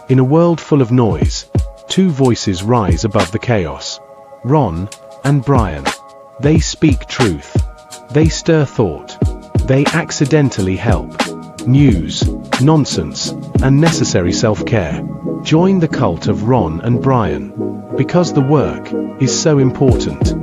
In a world full of noise, two voices rise above the chaos. Ron and Brian. They speak truth. They stir thought. They accidentally help. News, nonsense, and necessary self-care. Join the cult of Ron and Brian. Because the work is so important.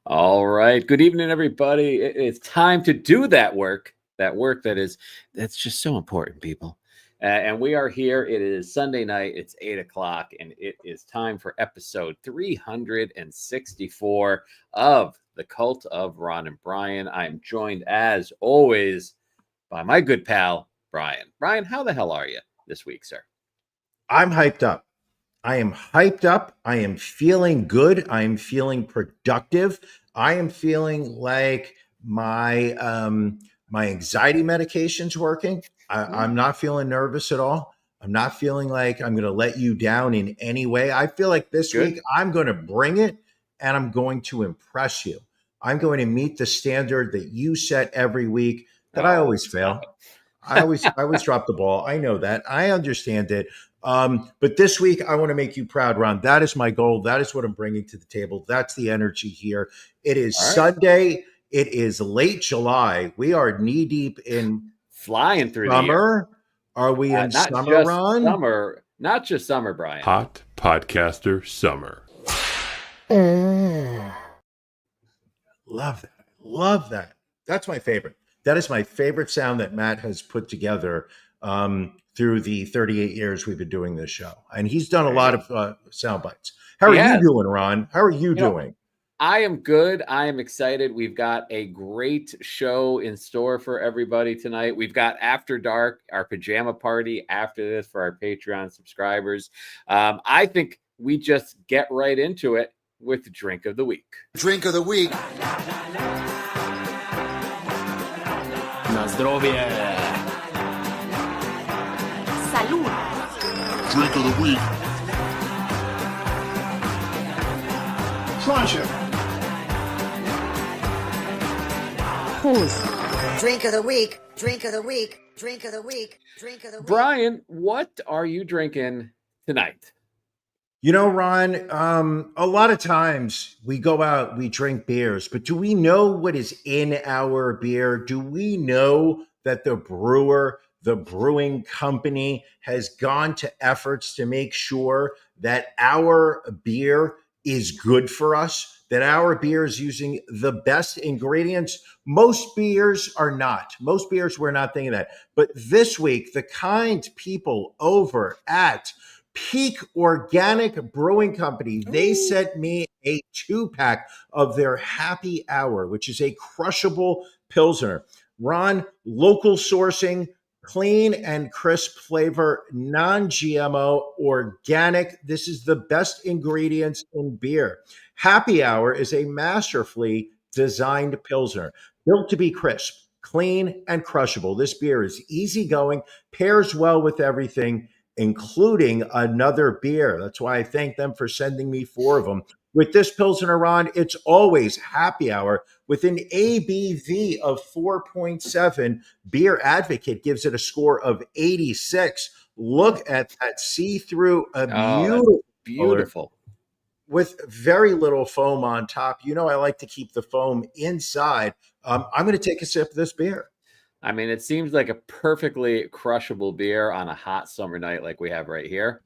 All right. Good evening, everybody. It's time to do that work that's just so important, people. And we are here. It is Sunday night. It's 8 o'clock, and it is time for episode 364 of The Cult of Ron and Brian. I'm joined, as always, by my good pal, Brian. Brian, how the hell are you this week, sir? I'm hyped up. I am hyped up. I am feeling good. I am feeling productive. I am feeling like my anxiety medication's working. I'm not feeling nervous at all. I'm not feeling like I'm going to let you down in any way. I feel like this week I'm going to bring it and I'm going to impress you. I'm going to meet the standard that you set every week that I always fail. I always drop the ball. I know that. I understand it. But this week, I want to make you proud, Ron. That is my goal. That is what I'm bringing to the table. That's the energy here. It is Sunday. It is late July. We are knee deep in flying through summer. Are we in summer, Ron? Summer, not just summer, Brian. Hot podcaster summer. Love that. Love that. That's my favorite. That is my favorite sound that Matt has put together through the 38 years we've been doing this show. And he's done a lot of sound bites. How are you doing, Ron? How are you doing? I am good. I am excited. We've got a great show in store for everybody tonight. We've got After Dark, our pajama party after this for our Patreon subscribers. I think we just get right into it with the Drink of the Week. Drink of the Week. Na zdrowie. Salud. Drink of the Week. Pleasure. Pause. Drink of the Week. Drink of the Week. Drink of the Week. Drink of the Week. Brian, what are you drinking tonight? You know, Ron, a lot of times we go out, we drink beers, but do we know what is in our beer? Do we know that the brewer, the brewing company has gone to efforts to make sure that our beer is good for us, that our beer is using the best ingredients? Most beers are not. Most beers, we're not thinking that. But this week, the kind people over at Peak Organic Brewing Company, they sent me a 2-pack of their Happy Hour, which is a crushable Pilsner. Ron, local sourcing, clean and crisp flavor, non-GMO, organic. This is the best ingredients in beer. Happy Hour is a masterfully designed Pilsner, built to be crisp, clean, and crushable. This beer is easygoing, pairs well with everything, including another beer. That's why I thank them for sending me 4 of them. With this Pilsner, Ron, it's always Happy Hour with an ABV of 4.7. Beer Advocate gives it a score of 86. Look at that see-through, Beautiful. With very little foam on top. You know, I like to keep the foam inside. I'm going to take a sip of this beer. I mean, it seems like a perfectly crushable beer on a hot summer night like we have right here.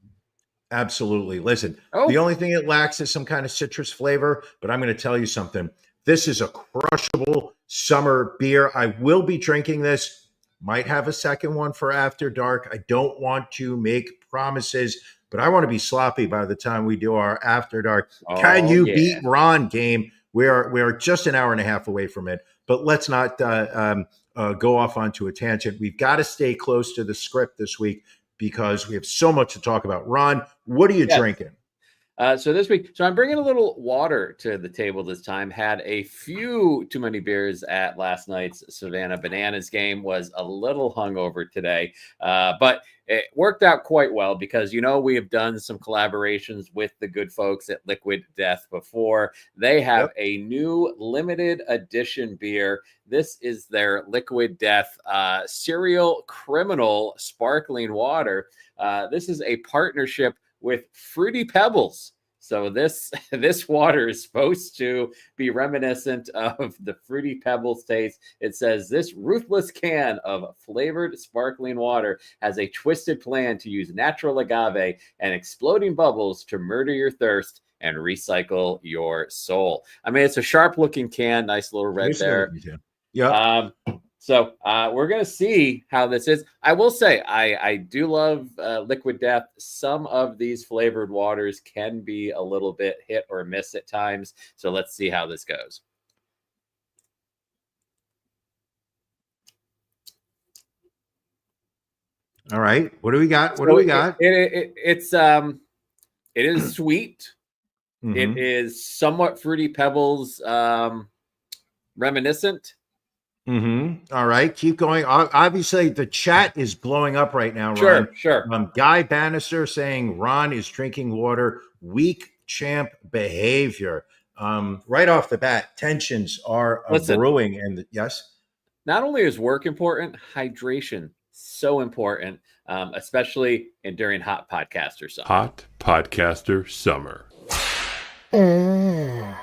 Absolutely. Listen, the only thing it lacks is some kind of citrus flavor, but I'm going to tell you something. This is a crushable summer beer. I will be drinking this. Might have a second one for After Dark. I don't want to make promises, but I want to be sloppy by the time we do our After Dark. Can you beat Ron game? We are just an hour and a half away from it, but let's not go off onto a tangent. We've got to stay close to the script this week because we have so much to talk about. Ron, what are you drinking? So this week, I'm bringing a little water to the table this time. Had a few too many beers at last night's Savannah Bananas game. Was a little hungover today, but it worked out quite well because, we have done some collaborations with the good folks at Liquid Death before. They have a new limited edition beer. This is their Liquid Death Serial Criminal Sparkling Water. This is a partnership with Fruity Pebbles. So this water is supposed to be reminiscent of the Fruity Pebbles taste. It says this ruthless can of flavored sparkling water has a twisted plan to use natural agave and exploding bubbles to murder your thirst and recycle your soul. I mean, it's a sharp looking can, nice little red there. Yeah. So we're going to see how this is. I will say, I do love Liquid Death. Some of these flavored waters can be a little bit hit or miss at times. So let's see how this goes. All right. What do we got? What do we got? It is sweet. Mm-hmm. It is somewhat Fruity Pebbles reminiscent. Mm-hmm. All right, keep going. Obviously, the chat is blowing up right now, Ron. Sure. Guy Bannister saying Ron is drinking water. Weak champ behavior. Right off the bat, tensions are brewing. And yes, not only is work important, hydration so important, especially during hot podcaster summer. Hot podcaster summer. So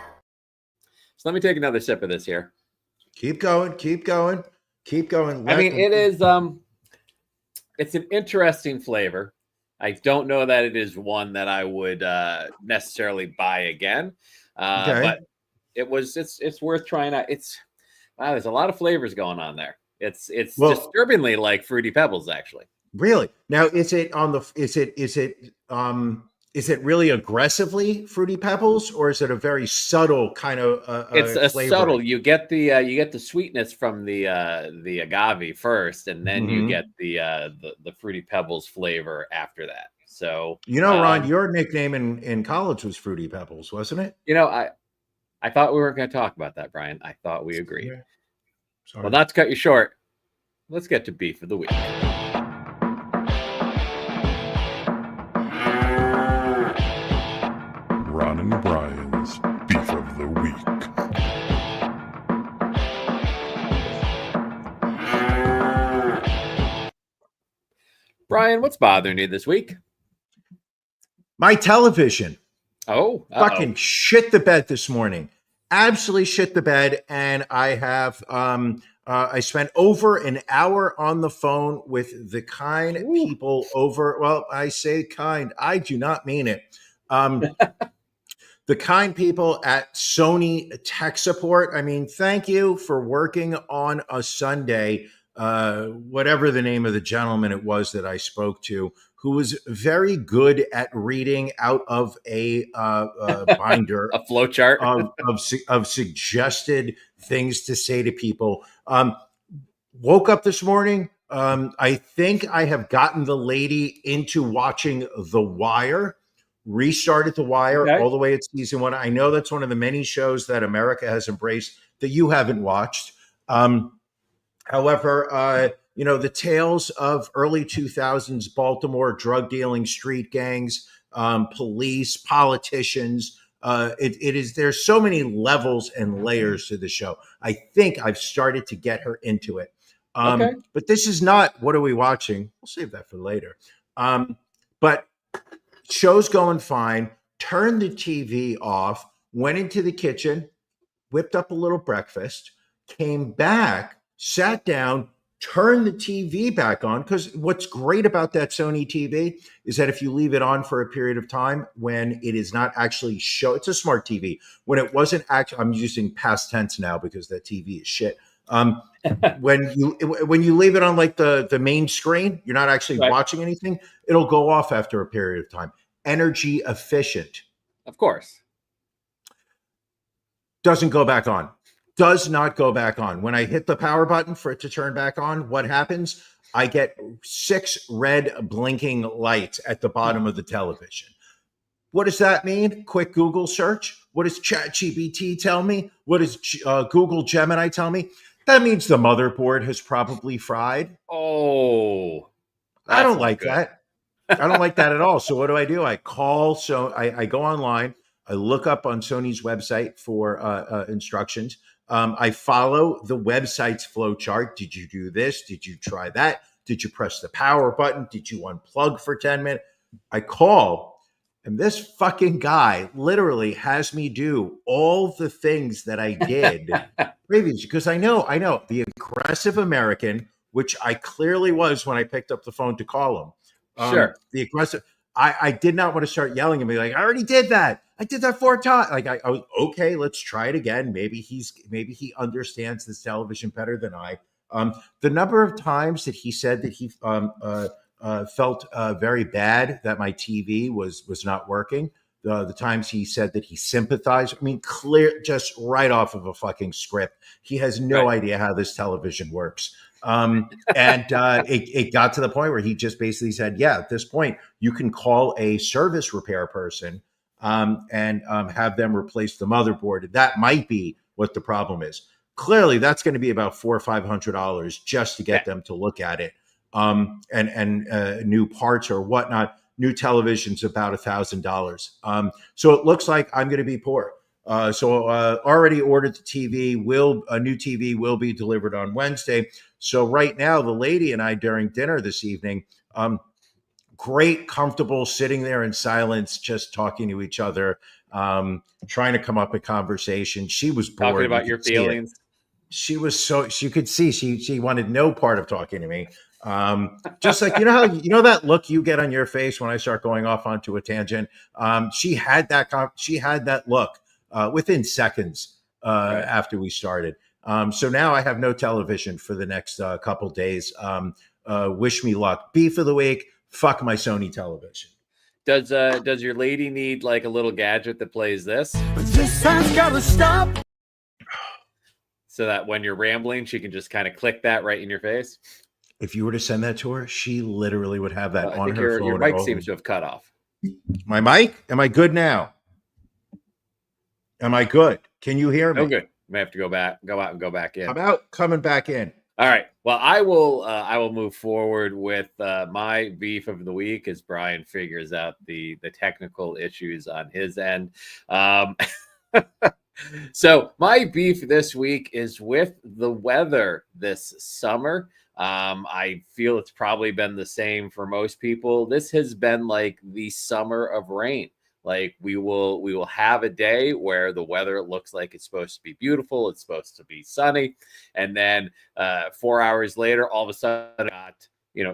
let me take another sip of this here. Keep going. I mean, it is it's an interesting flavor. I don't know that it is one that I would necessarily buy again. But it's worth trying out. There's a lot of flavors going on there. It's disturbingly like Fruity Pebbles, actually. Really? Now, is it really aggressively Fruity Pebbles, or is it a very subtle kind of? It's a flavor? subtle. You get the sweetness from the agave first, and then you get the Fruity Pebbles flavor after that. So Ron, your nickname in college was Fruity Pebbles, wasn't it? I thought we weren't going to talk about that, Brian. I thought we agreed. Yeah. Sorry. Well, not to cut you short, let's get to beef of the week. Ron and Brian's Beef of the Week. Brian, what's bothering you this week? My television. Oh, fucking shit the bed this morning. Absolutely shit the bed. And I have, I spent over an hour on the phone with the kind people over. Well, I say kind, I do not mean it. The kind people at Sony Tech Support. I mean, thank you for working on a Sunday, whatever the name of the gentleman it was that I spoke to, who was very good at reading out of a binder, a flow chart of suggested things to say to people. Woke up this morning. I think I have gotten the lady into watching The Wire. Restarted The Wire all the way at season 1. I know that's one of the many shows that America has embraced that you haven't watched. However, the tales of early 2000s Baltimore drug dealing street gangs, police, politicians. There's so many levels and layers to the show. I think I've started to get her into it. But this is not, what are we watching? We'll save that for later. But show's going fine. Turned the TV off, went into the kitchen, whipped up a little breakfast, came back, sat down, turned the TV back on. Because what's great about that Sony TV is that if you leave it on for a period of time, when it is not actually it's a smart TV. When it wasn't actually, I'm using past tense now because that TV is shit. When you leave it on like the main screen, you're not actually watching anything. It'll go off after a period of time. Energy efficient. Of course. Doesn't go back on. Does not go back on. When I hit the power button for it to turn back on, what happens? I get 6 red blinking lights at the bottom of the television. What does that mean? Quick Google search. What does ChatGPT tell me? What does Google Gemini tell me? That means the motherboard has probably fried. Oh, I that's don't not like good. that. I don't like that at all. So what do? I call. So I go online. I look up on Sony's website for instructions. I follow the website's flow chart. Did you do this? Did you try that? Did you press the power button? Did you unplug for 10 minutes? I call, and this fucking guy literally has me do all the things that I did previously, because I know the aggressive American, which I clearly was when I picked up the phone to call him. Sure. The aggressive. I did not want to start yelling and be like, I already did that. I did that 4 times. Like I was okay. Let's try it again. Maybe he understands this television better than I. The number of times that he said that he felt very bad that my TV was not working. The times he said that he sympathized. I mean, clear, just right off of a fucking script. He has no idea how this television works. It got to the point where he just basically said, yeah, at this point, you can call a service repair person and have them replace the motherboard. That might be what the problem is. Clearly, that's going to be about $400 or $500 just to get them to look at it. New parts or whatnot. New television's about $1,000. So it looks like I'm going to be poor. Already ordered the TV. A new TV will be delivered on Wednesday. So right now, the lady and I during dinner this evening, great, comfortable, sitting there in silence, just talking to each other, trying to come up with conversation. She was bored. Talking about your feelings. She was you could see she wanted no part of talking to me. Just like, that look you get on your face when I start going off onto a tangent. She had that look within seconds after we started. So now I have no television for the next couple days. Wish me luck. Beef of the week. Fuck my Sony television. Does your lady need like a little gadget that plays this? But this has gotta stop. So that when you're rambling, she can just kind of click that right in your face. If you were to send that to her, she literally would have that on her phone. Your mic seems to have cut off. My mic? Am I good now? Am I good? Can you hear me? Oh, good. May have to go out and go back in. How about coming back in? All right. Well, I will move forward with my beef of the week as Brian figures out the technical issues on his end. So my beef this week is with the weather this summer. I feel it's probably been the same for most people. This has been like the summer of rain. Like we will have a day where the weather looks like it's supposed to be beautiful. It's supposed to be sunny. And then 4 hours later, all of a sudden got,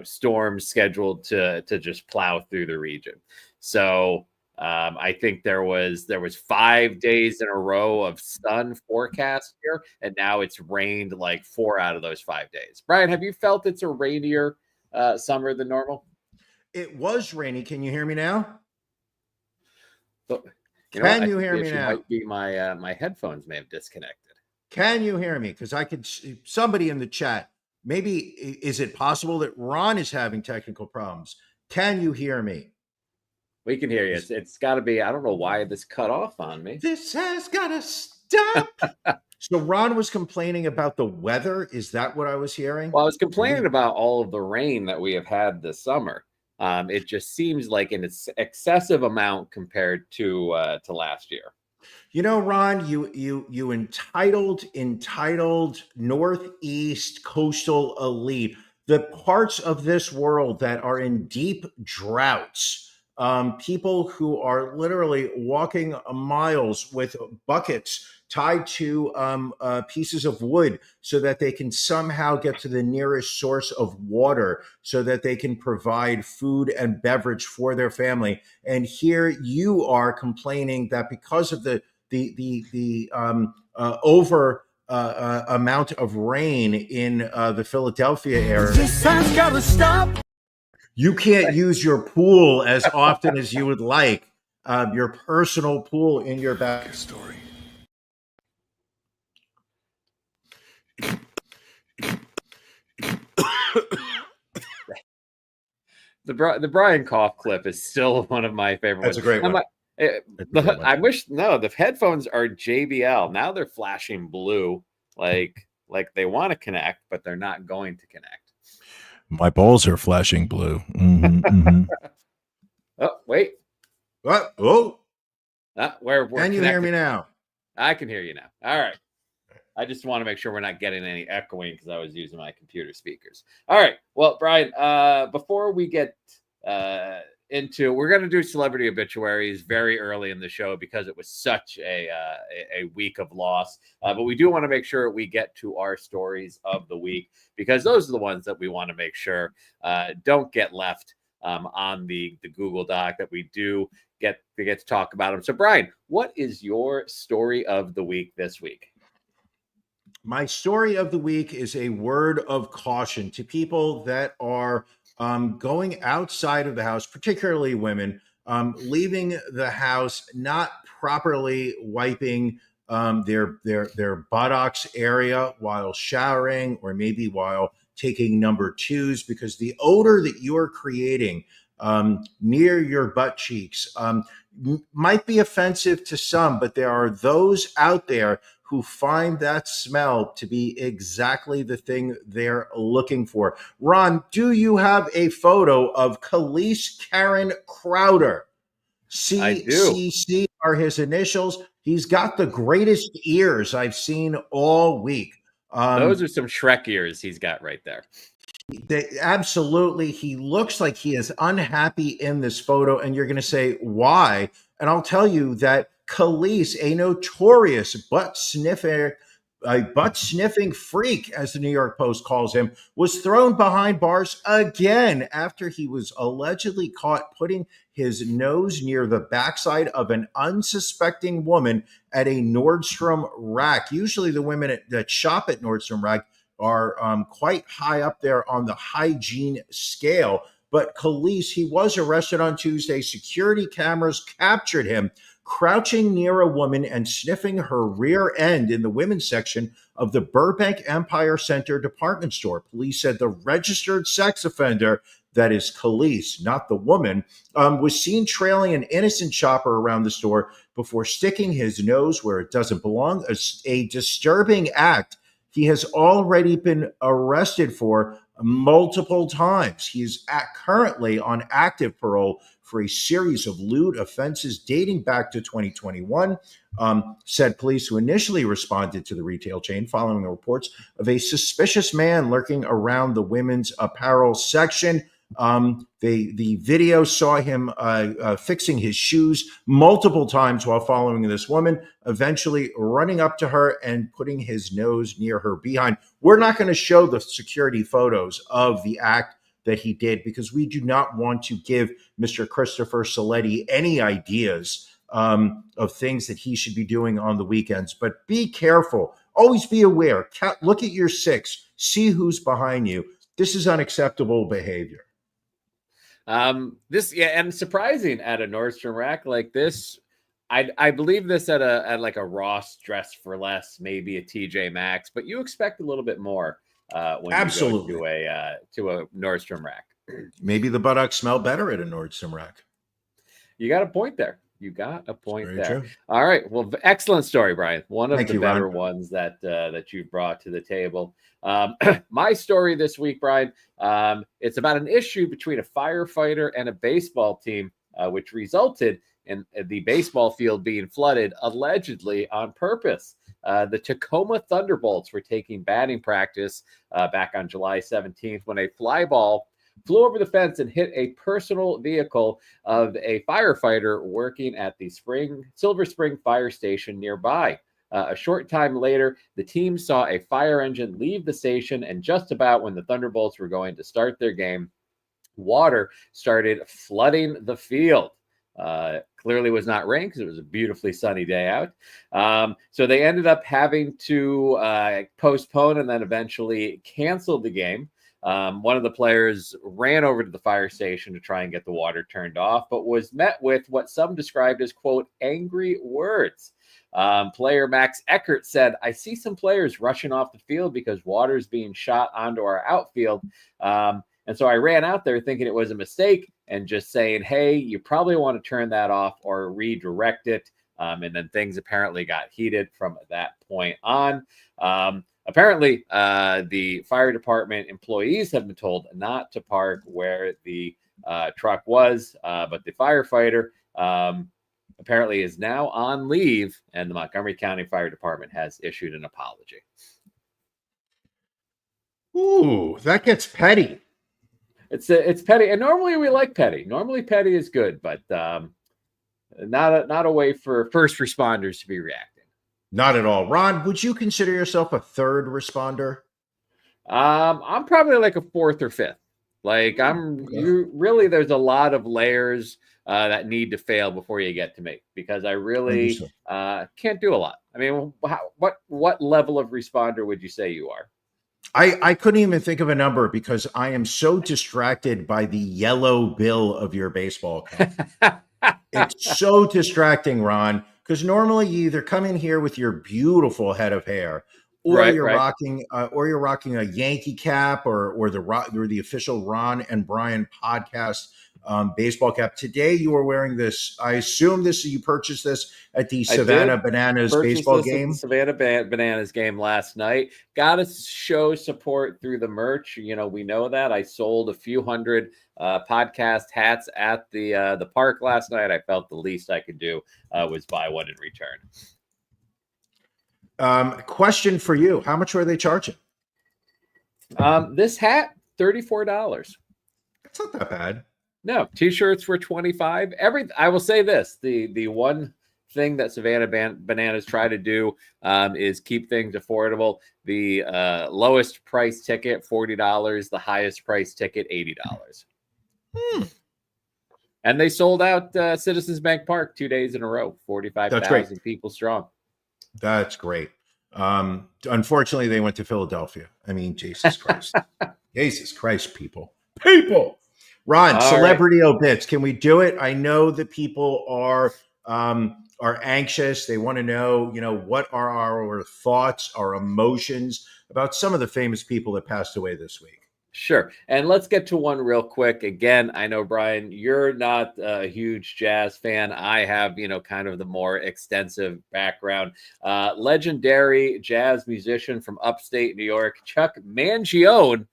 storms scheduled to just plow through the region. So I think there was 5 days in a row of sun forecast here, and now it's rained like 4 out of those 5 days. Brian, have you felt it's a rainier summer than normal? It was rainy. Can you hear me now? Can you hear me now? Might be my headphones may have disconnected. Can you hear me? Because I could somebody in the chat. Maybe is it possible that Ron is having technical problems? Can you hear me? We can hear you. It's got to be. I don't know why this cut off on me. This has got to stop. So Ron was complaining about the weather. Is that what I was hearing? Well, I was complaining about all of the rain that we have had this summer. It just seems like an excessive amount compared to last year. Ron, you entitled Northeast coastal elite, the parts of this world that are in deep droughts. People who are literally walking miles with buckets tied to pieces of wood so that they can somehow get to the nearest source of water so that they can provide food and beverage for their family. And here you are complaining that because of the over amount of rain in the Philadelphia area. This has gotta stop. You can't use your pool as often as you would like. Your personal pool in your back story. The Brian cough clip is still one of my favorite ones. That's a great one. I wish the headphones are JBL. Now they're flashing blue, like they want to connect, but they're not going to connect. My balls are flashing blue. Mm-hmm. Oh, wait. What? Oh, We're can you connected. hear me now? I can hear you now. All right. I just want to make sure we're not getting any echoing because I was using my computer speakers. All right. Well, Brian, before we get we're going to do celebrity obituaries very early in the show because it was such a week of loss. But we do want to make sure we get to our stories of the week because those are the ones that we want to make sure don't get left on the Google Doc, that we do get to talk about them. So, Brian, what is your story of the week this week? My story of the week is a word of caution to people that are going outside of the house, particularly women, leaving the house not properly wiping their buttocks area while showering, or maybe while taking number twos, because the odor that you are creating near your butt cheeks might be offensive to some, but there are those out there who find that smell to be exactly the thing they're looking for. Ron, do you have a photo of Khalees Karen Crowder? CCC are his initials. He's got the greatest ears I've seen all week. Those are some Shrek ears he's got right there. Absolutely. He looks like he is unhappy in this photo, and you're going to say, why? And I'll tell you that Khalees, a notorious butt sniffing freak, as the New York Post calls him, was thrown behind bars again after he was allegedly caught putting his nose near the backside of an unsuspecting woman at a Nordstrom rack. Usually the women that shop at Nordstrom rack are quite high up there on the hygiene scale. But Khalees, he was arrested on Tuesday. Security cameras captured him crouching near a woman and sniffing her rear end in the women's section of the Burbank Empire Center department store. Police said the registered sex offender, that is Khalees, not the woman, was seen trailing an innocent shopper around the store before sticking his nose where it doesn't belong, a disturbing act he has already been arrested for multiple times. He's currently on active parole for a series of lewd offenses dating back to 2021, said police, who initially responded to the retail chain following the reports of a suspicious man lurking around the women's apparel section. The video saw him fixing his shoes multiple times while following this woman, eventually running up to her and putting his nose near her behind. We're not going to show the security photos of the act that he did because we do not want to give Mr. Christopher Saletti any ideas of things that he should be doing on the weekends. But be careful. Always be aware. Look at your six. See who's behind you. This is unacceptable behavior. And surprising at a Nordstrom rack like this. I believe this at like a Ross Dress for Less, maybe a TJ Maxx, but you expect a little bit more when Absolutely. you go to a Nordstrom rack. Maybe the buttocks smell better at a Nordstrom rack. You got a point there. You got a point there. True. All right. Well, excellent story, Brian. One of the better Ron. ones that you've brought to the table. My story this week, Brian, it's about an issue between a firefighter and a baseball team, which resulted in the baseball field being flooded, allegedly on purpose. The Tacoma Thunderbolts were taking batting practice back on July 17th when a fly ball flew over the fence and hit a personal vehicle of a firefighter working at the Silver Spring Fire Station nearby. A short time later, the team saw a fire engine leave the station, and just about when the Thunderbolts were going to start their game, water started flooding the field. Clearly was not rain because it was a beautifully sunny day out. So they ended up having to postpone and then eventually cancel the game. One of the players ran over to the fire station to try and get the water turned off, but was met with what some described as, quote, angry words. Player Max Eckert said, "I see some players rushing off the field because water is being shot onto our outfield. And so I ran out there thinking it was a mistake and just saying, hey, you probably want to turn that off or redirect it. And then things apparently got heated from that point on. Apparently, the fire department employees have been told not to park where the truck was, but the firefighter apparently is now on leave, and the Montgomery County Fire Department has issued an apology. Ooh, that gets petty. It's petty, and normally we like petty. Normally petty is good, but not a way for first responders to be reacting. Not at all. Ron, would you consider yourself a third responder? I'm probably like a fourth or fifth. Like you really, there's a lot of layers that need to fail before you get to me, because I really can't do a lot. I mean, what level of responder would you say you are? I couldn't even think of a number because I am so distracted by the yellow bill of your baseball cap. It's so distracting, Ron, because normally you either come in here with your beautiful head of hair, or you're rocking a Yankee cap, or the official Ron and Brian podcast baseball cap. Today you are wearing this. I assume you purchased this at the Savannah Bananas baseball game. Savannah Bananas game last night. Got to show support through the merch. You know, we know that. I sold a few hundred podcast hats at the park last night. I felt the least I could do was buy one in return. Question for you: how much were they charging? This hat, $34. That's not that bad. No, t-shirts were $25. I will say this: the one thing that Savannah Bananas try to do is keep things affordable. The lowest price ticket, $40. The highest price ticket, $80. And they sold out Citizens Bank Park 2 days in a row, 45,000 people strong. That's great. Unfortunately, they went to Philadelphia. I mean, Jesus Christ. Jesus Christ, people. Ron, celebrity obits. Can we do it? I know that people are anxious. They want to know, what are our thoughts, our emotions about some of the famous people that passed away this week. Sure. And let's get to one real quick. Again, I know, Brian, you're not a huge jazz fan. I have, kind of the more extensive background. Legendary jazz musician from upstate New York, Chuck Mangione,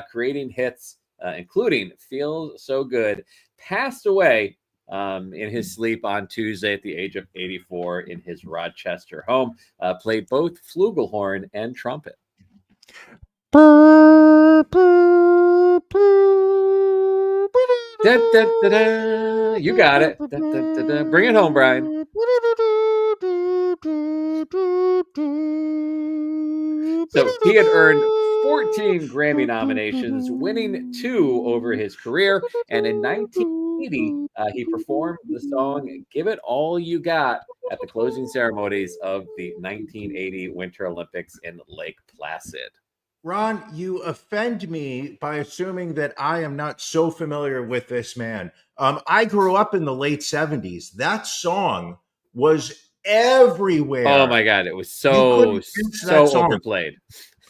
creating hits, including Feels So Good, passed away in his sleep on Tuesday at the age of 84 in his Rochester home. Played both flugelhorn and trumpet. Da, da, da, da. You got it. Da, da, da, da. Bring it home, Brian. So he had earned 14 Grammy nominations, winning 2 over his career. And in 1980, he performed the song Give It All You Got at the closing ceremonies of the 1980 Winter Olympics in Lake Placid. Ron, you offend me by assuming that I am not so familiar with this man. I grew up in the late 70s. That song was everywhere. Oh my God, it was so overplayed.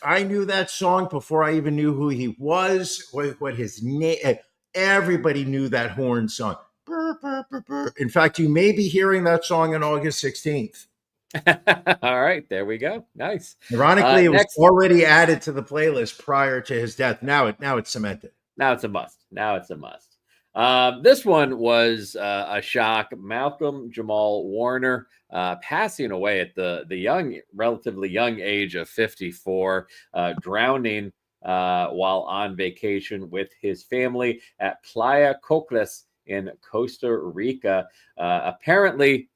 I knew that song before I even knew who he was, what his name. Everybody knew that horn song. Burr, burr, burr, burr. In fact, you may be hearing that song on August 16th. All right, there we go. Nice. Ironically, it was already added to the playlist prior to his death. Now it's cemented. Now it's a must. This one was a shock. Malcolm Jamal Warner passing away at the relatively young age of 54, drowning while on vacation with his family at Playa Cocles in Costa Rica. Apparently,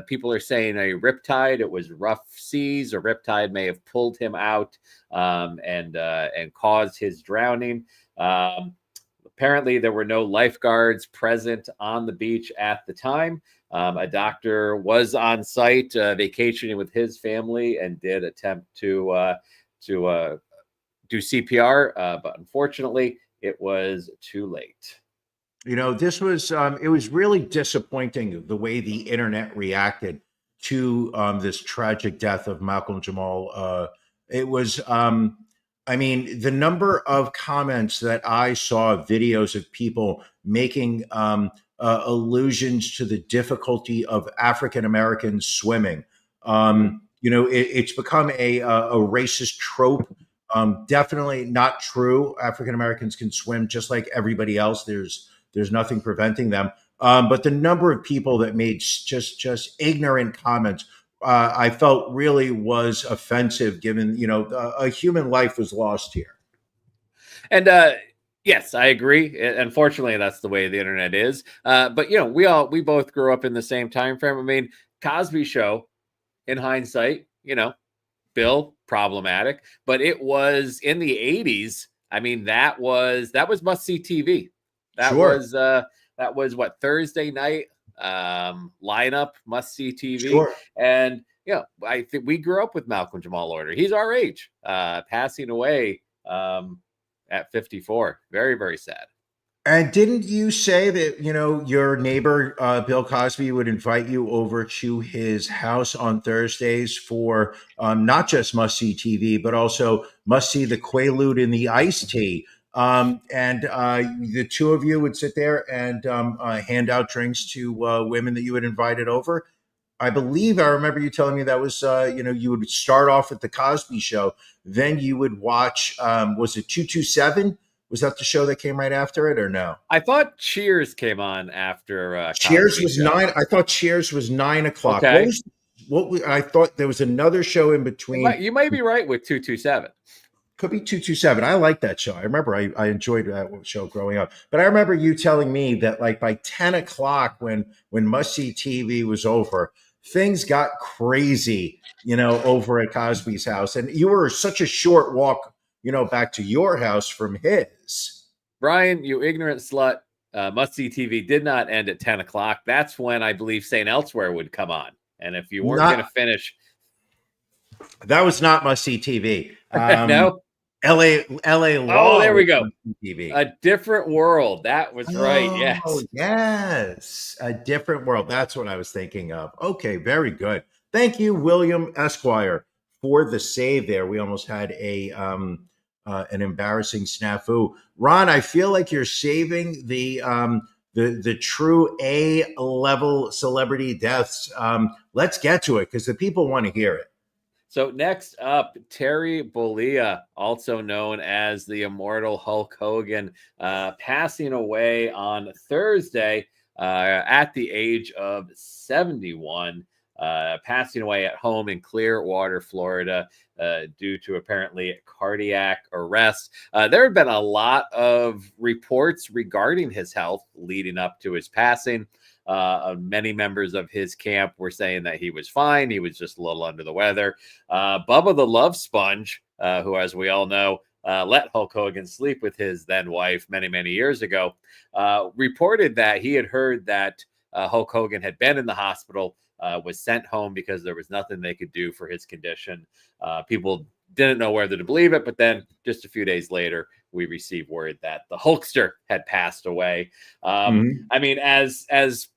people are saying a riptide. It was rough seas. A riptide may have pulled him out and caused his drowning. Apparently, there were no lifeguards present on the beach at the time. A doctor was on site vacationing with his family and did attempt to do CPR, but unfortunately, it was too late. This was it was really disappointing the way the internet reacted to this tragic death of Malcolm Jamal. It was I mean, the number of comments that I saw, videos of people making allusions to the difficulty of African Americans swimming. It's become a racist trope. Definitely not true. African Americans can swim just like everybody else. There's nothing preventing them. But the number of people that made just ignorant comments, I felt really was offensive, given a human life was lost here. And yes, I agree. Unfortunately, that's the way the internet is. But we both grew up in the same time frame. I mean, Cosby Show, in hindsight, Bill, problematic, but it was in the 80s. I mean, that was must see TV. Sure. That was what, Thursday night lineup, must see TV. Sure. And I think we grew up with Malcolm Jamal Warner. He's our age, passing away at 54. Very, very sad. And didn't you say that, your neighbor, Bill Cosby, would invite you over to his house on Thursdays for not just Must See TV, but also Must See the Quaalude and the iced tea? And the two of you would sit there and hand out drinks to women that you had invited over. I believe I remember you telling me that was, you would start off at the Cosby Show. Then you would watch, was it 227? Was that the show that came right after it, or no? I thought Cheers came on after Cheers Cosby was Show. 9. I thought Cheers was 9 o'clock. Okay. I thought there was another show in between. You might be right with 227. Could be 227. I like that show. I remember I enjoyed that show growing up. But I remember you telling me that like by 10 o'clock when Must See TV was over, things got crazy, over at Cosby's house. And you were such a short walk, back to your house from his. Brian, you ignorant slut. Must See TV did not end at 10 o'clock. That's when I believe St. Elsewhere would come on. And if you weren't going to finish. That was not Must See TV. No? LA Law. Oh, there we go. TV. A Different World. That was right. Yes. Yes. A Different World. That's what I was thinking of. Okay. Very good. Thank you, William Esquire, for the save there. We almost had an embarrassing snafu. Ron, I feel like you're saving the true A-level celebrity deaths. Let's get to it because the people want to hear it. So next up, Terry Bollea, also known as the immortal Hulk Hogan, passing away on Thursday at the age of 71, passing away at home in Clearwater, Florida, due to apparently cardiac arrest. There had been a lot of reports regarding his health leading up to his passing. Many members of his camp were saying that he was fine. He was just a little under the weather. Bubba the Love Sponge, who, as we all know, let Hulk Hogan sleep with his then wife many, many years ago, reported that he had heard that Hulk Hogan had been in the hospital, was sent home because there was nothing they could do for his condition. People didn't know whether to believe it, but then just a few days later, we received word that the Hulkster had passed away. I mean, as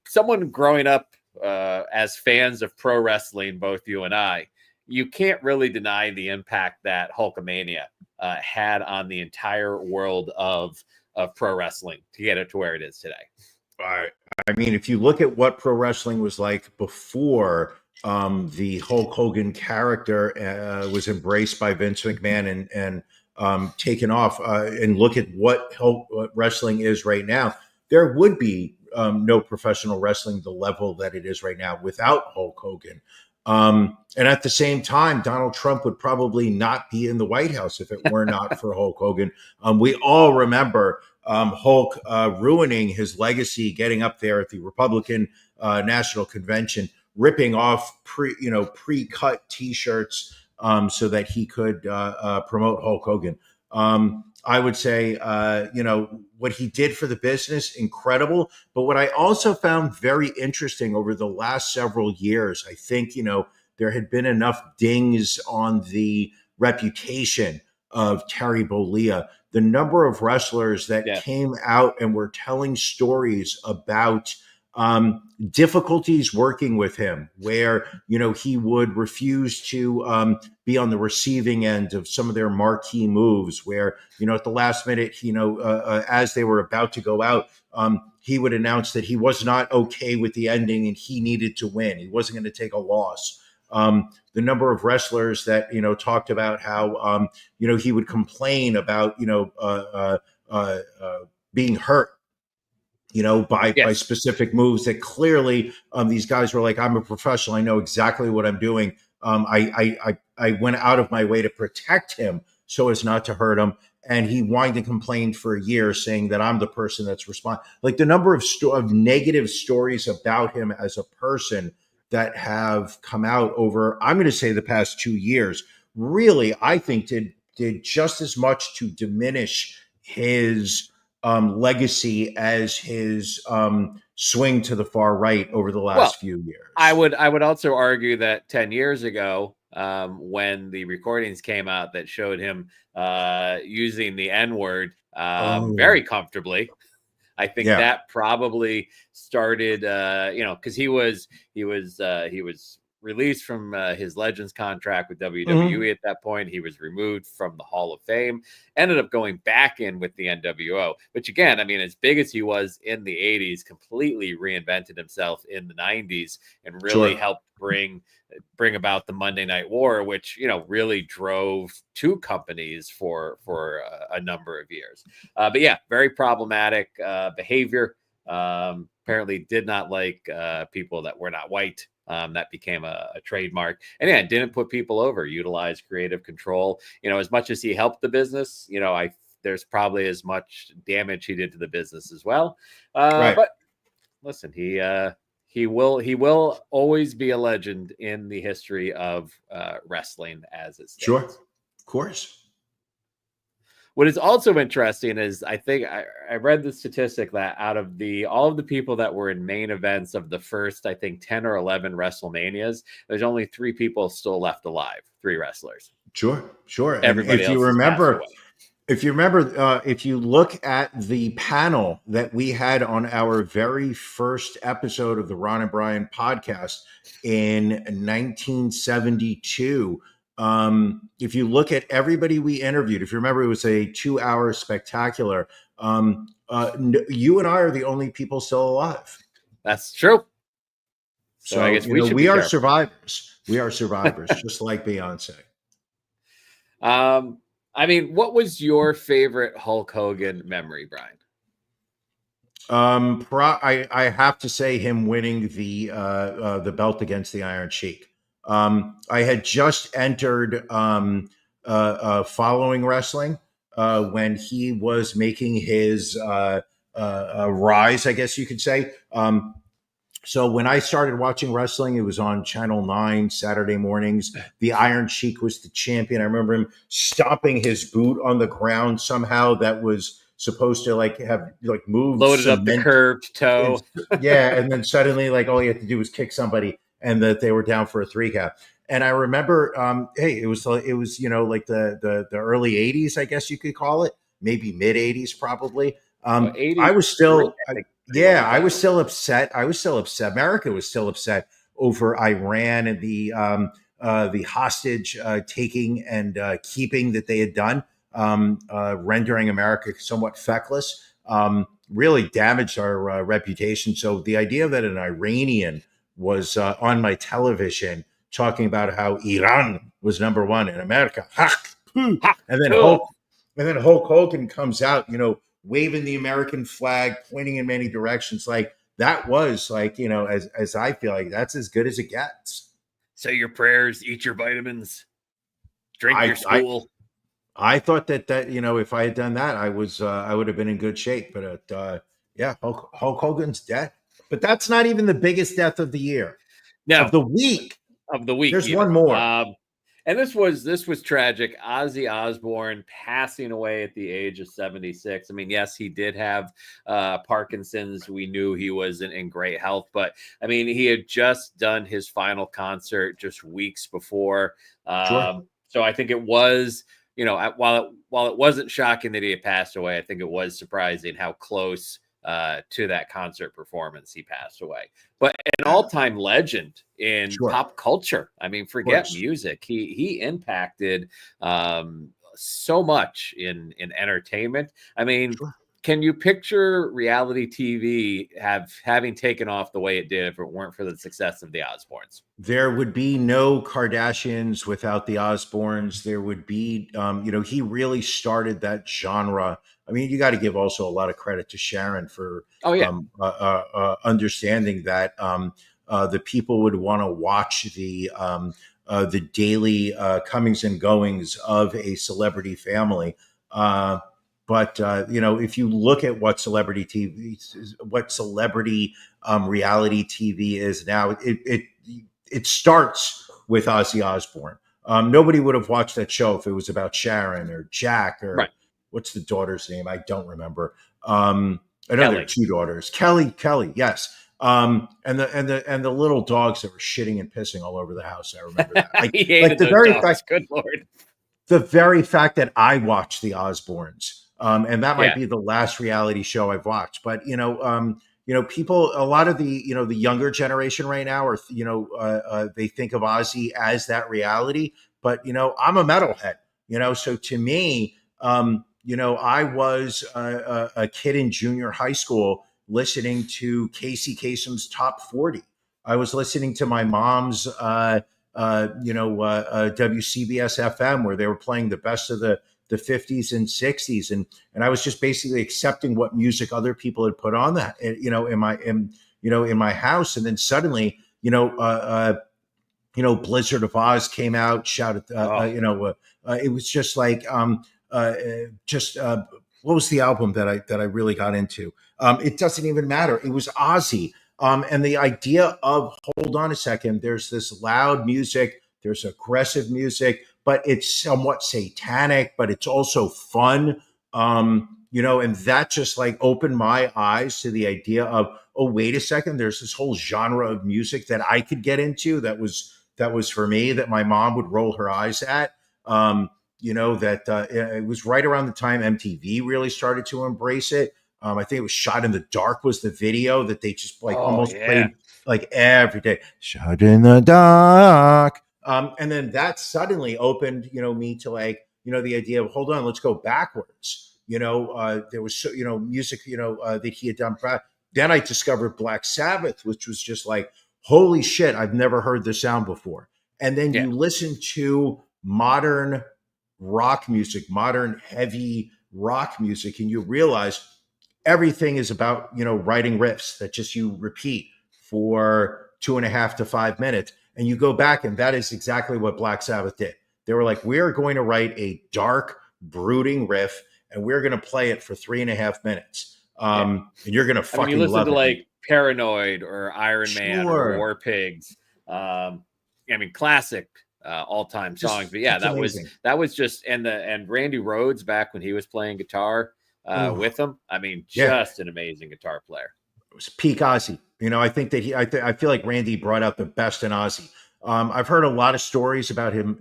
someone growing up as fans of pro wrestling, both you and I, you can't really deny the impact that Hulkamania had on the entire world of pro wrestling to get it to where it is today. I mean, if you look at what pro wrestling was like before the Hulk Hogan character was embraced by Vince McMahon and taken off, and look at what wrestling is right now, there would be no professional wrestling the level that it is right now without Hulk Hogan. And at the same time, Donald Trump would probably not be in the White House if it were not for Hulk Hogan. We all remember Hulk ruining his legacy, getting up there at the Republican National Convention, ripping off pre-cut T-shirts so that he could promote Hulk Hogan. I would say, what he did for the business, incredible. But what I also found very interesting over the last several years, I think, there had been enough dings on the reputation of Terry Bollea. The number of wrestlers that came out and were telling stories about difficulties working with him, where he would refuse to be on the receiving end of some of their marquee moves, where at the last minute, as they were about to go out, he would announce that he was not okay with the ending and he needed to win. He wasn't going to take a loss. The number of wrestlers that talked about how he would complain about being hurt by specific moves that clearly these guys were like, I'm a professional, I know exactly what I'm doing. I went out of my way to protect him so as not to hurt him. And he whined and complained for a year, saying that I'm the person that's responsible. Like, the number of negative stories about him as a person that have come out over, I'm going to say, the past 2 years, really, I think did just as much to diminish his legacy as his swing to the far right over the last few years. I would also argue that 10 years ago, when the recordings came out that showed him using the N-word very comfortably, I think that probably started, because he was released from his Legends contract with WWE at that point. He was removed from the Hall of Fame, ended up going back in with the NWO, which, again, I mean, as big as he was in the 80s, completely reinvented himself in the 90s and really helped bring about the Monday Night War, which, really drove two companies for a number of years. But yeah, very problematic behavior. Apparently did not like people that were not white. That became a trademark. And yeah, didn't put people over, utilized creative control. As much as he helped the business, there's probably as much damage he did to the business as well. But listen, he will always be a legend in the history of wrestling as it stands. Sure, of course. What is also interesting is, I think I read the statistic that out of all of the people that were in main events of the first, I think 10 or 11 WrestleManias, there's only 3 people still left alive, 3 wrestlers. Sure. Everybody else has passed away. If you remember, if you look at the panel that we had on our very first episode of the Ron and Brian podcast in 1972, if you look at everybody we interviewed, if you remember, it was a 2-hour spectacular. You and I are the only people still alive. That's true. So I guess we are survivors. We are survivors, just like Beyonce. I mean, what was your favorite Hulk Hogan memory, Brian? I have to say him winning the belt against the Iron Sheik. I had just entered following wrestling when he was making his rise, I guess you could say. So when I started watching wrestling, it was on Channel 9 Saturday mornings. The Iron Sheik was the champion. I remember him stomping his boot on the ground somehow that was supposed to have moved, loaded up the curved toe. And then suddenly all he had to do was kick somebody and that they were down for a 3 count. And I remember, it was the early 80s, I guess you could call it, maybe mid 80s probably. 80s, I was still I was still upset. America was still upset over Iran and the hostage taking and keeping that they had done, rendering America somewhat feckless, really damaged our reputation. So the idea that an Iranian was on my television talking about how Iran was number 1 in America, and then Hulk Hogan comes out, waving the American flag, pointing in many directions. That was as I feel like that's as good as it gets. Say your prayers, eat your vitamins, drink your stool. I thought that if I had done that, I would have been in good shape. But Hulk Hogan's dead. But that's not even the biggest death of the year. No, of the week. There's even one more. And this was tragic. Ozzy Osbourne passing away at the age of 76. I mean, yes, he did have Parkinson's. We knew he was in great health, but I mean, he had just done his final concert just weeks before. Sure. So I think it was, while it wasn't shocking that he had passed away, I think it was surprising how close to that concert performance. He passed away, but an all-time legend in Sure. pop culture. I mean, forget course. music. He impacted so much in entertainment. I mean, Sure. can you picture reality TV having taken off the way it did if it weren't for the success of the Osbournes? There would be no Kardashians without the Osbournes. There would be, he really started that genre. I mean, you got to give also a lot of credit to Sharon for Oh yeah, understanding that the people would want to watch the daily comings and goings of a celebrity family. But if you look at what celebrity TV, what celebrity reality TV is now, it starts with Ozzy Osbourne. Nobody would have watched that show if it was about Sharon or Jack or right. what's the daughter's name? I don't remember. I know there Kelly. are two daughters. Kelly, yes. And the little dogs that were shitting and pissing all over the house. I remember that. He hated Like the those very dogs. fact, Good Lord. the very fact that I watched the Osbournes, and that might Yeah. be the last reality show I've watched. But people, a lot of the younger generation right now are, they think of Ozzy as that reality. But I'm a metalhead, so to me, I was a kid in junior high school listening to Casey Kasem's Top 40. I was listening to my mom's WCBS FM, where they were playing the best of the 50s and 60s, and I was just basically accepting what music other people had put on that in my house. And then suddenly Blizzard of Oz came out, shouted it was just like what was the album that I really got into? It doesn't even matter. It was Ozzy. And the idea of, hold on a second, there's this loud music, there's aggressive music, but it's somewhat satanic, but it's also fun. And that just like opened my eyes to the idea of, oh, wait a second, there's this whole genre of music that I could get into that was for me, that my mom would roll her eyes at. It was right around the time MTV really started to embrace it. I think it was Shot in the Dark was the video that they just played like every day. Shot in the Dark. And then that suddenly opened, me to the idea of, hold on, let's go backwards. There was, music, that he had done. Then I discovered Black Sabbath, which was just like, holy shit, I've never heard this sound before. And then you listen to modern rock music, modern heavy rock music, and you realize everything is about, writing riffs that just you repeat for 2.5 to 5 minutes. And you go back, and that is exactly what Black Sabbath did. They were like, we're going to write a dark, brooding riff, and we're going to play it for 3.5 minutes. And you're going to fucking you listen love to it. Like Paranoid or Iron Man or War Pigs. Classic all-time songs. But yeah, that was just, and Randy Rhoads back when he was playing guitar with him. I mean, just an amazing guitar player. It was peak Ozzy. I think that I feel like Randy brought out the best in Ozzy. I've heard a lot of stories about him,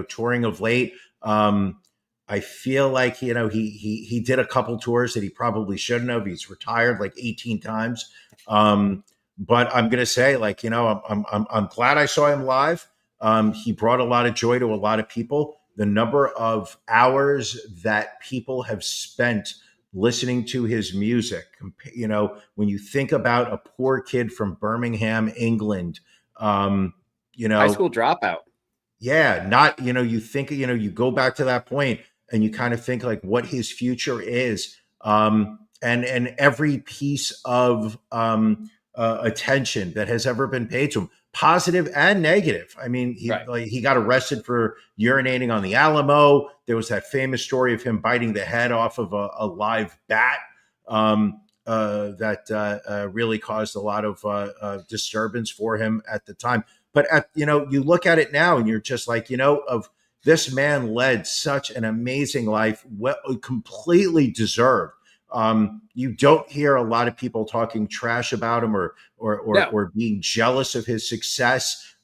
touring of late. I feel like, he did a couple tours that he probably shouldn't have. He's retired like 18 times. But I'm going to say, like, I'm glad I saw him live. He brought a lot of joy to a lot of people. The number of hours that people have spent listening to his music, when you think about a poor kid from Birmingham, England, high school dropout. Yeah, not, you think, you go back to that point and you kind of think like what his future is. And every piece of attention that has ever been paid to him, positive and negative. I mean, he got arrested for urinating on the Alamo. There was that famous story of him biting the head off of a live bat that really caused a lot of disturbance for him at the time. But you look at it now and you're just like, of this man led such an amazing life, completely deserved. You don't hear a lot of people talking trash about him or being jealous of his success.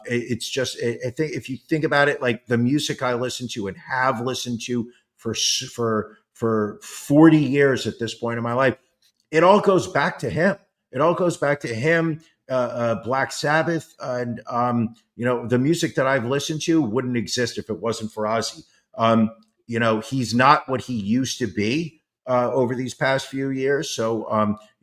It's just, I think if you think about it, like the music I listen to and have listened to for 40 years at this point in my life, it all goes back to him. It all goes back to him. Black Sabbath, and the music that I've listened to wouldn't exist if it wasn't for Ozzy. He's not what he used to be over these past few years. So,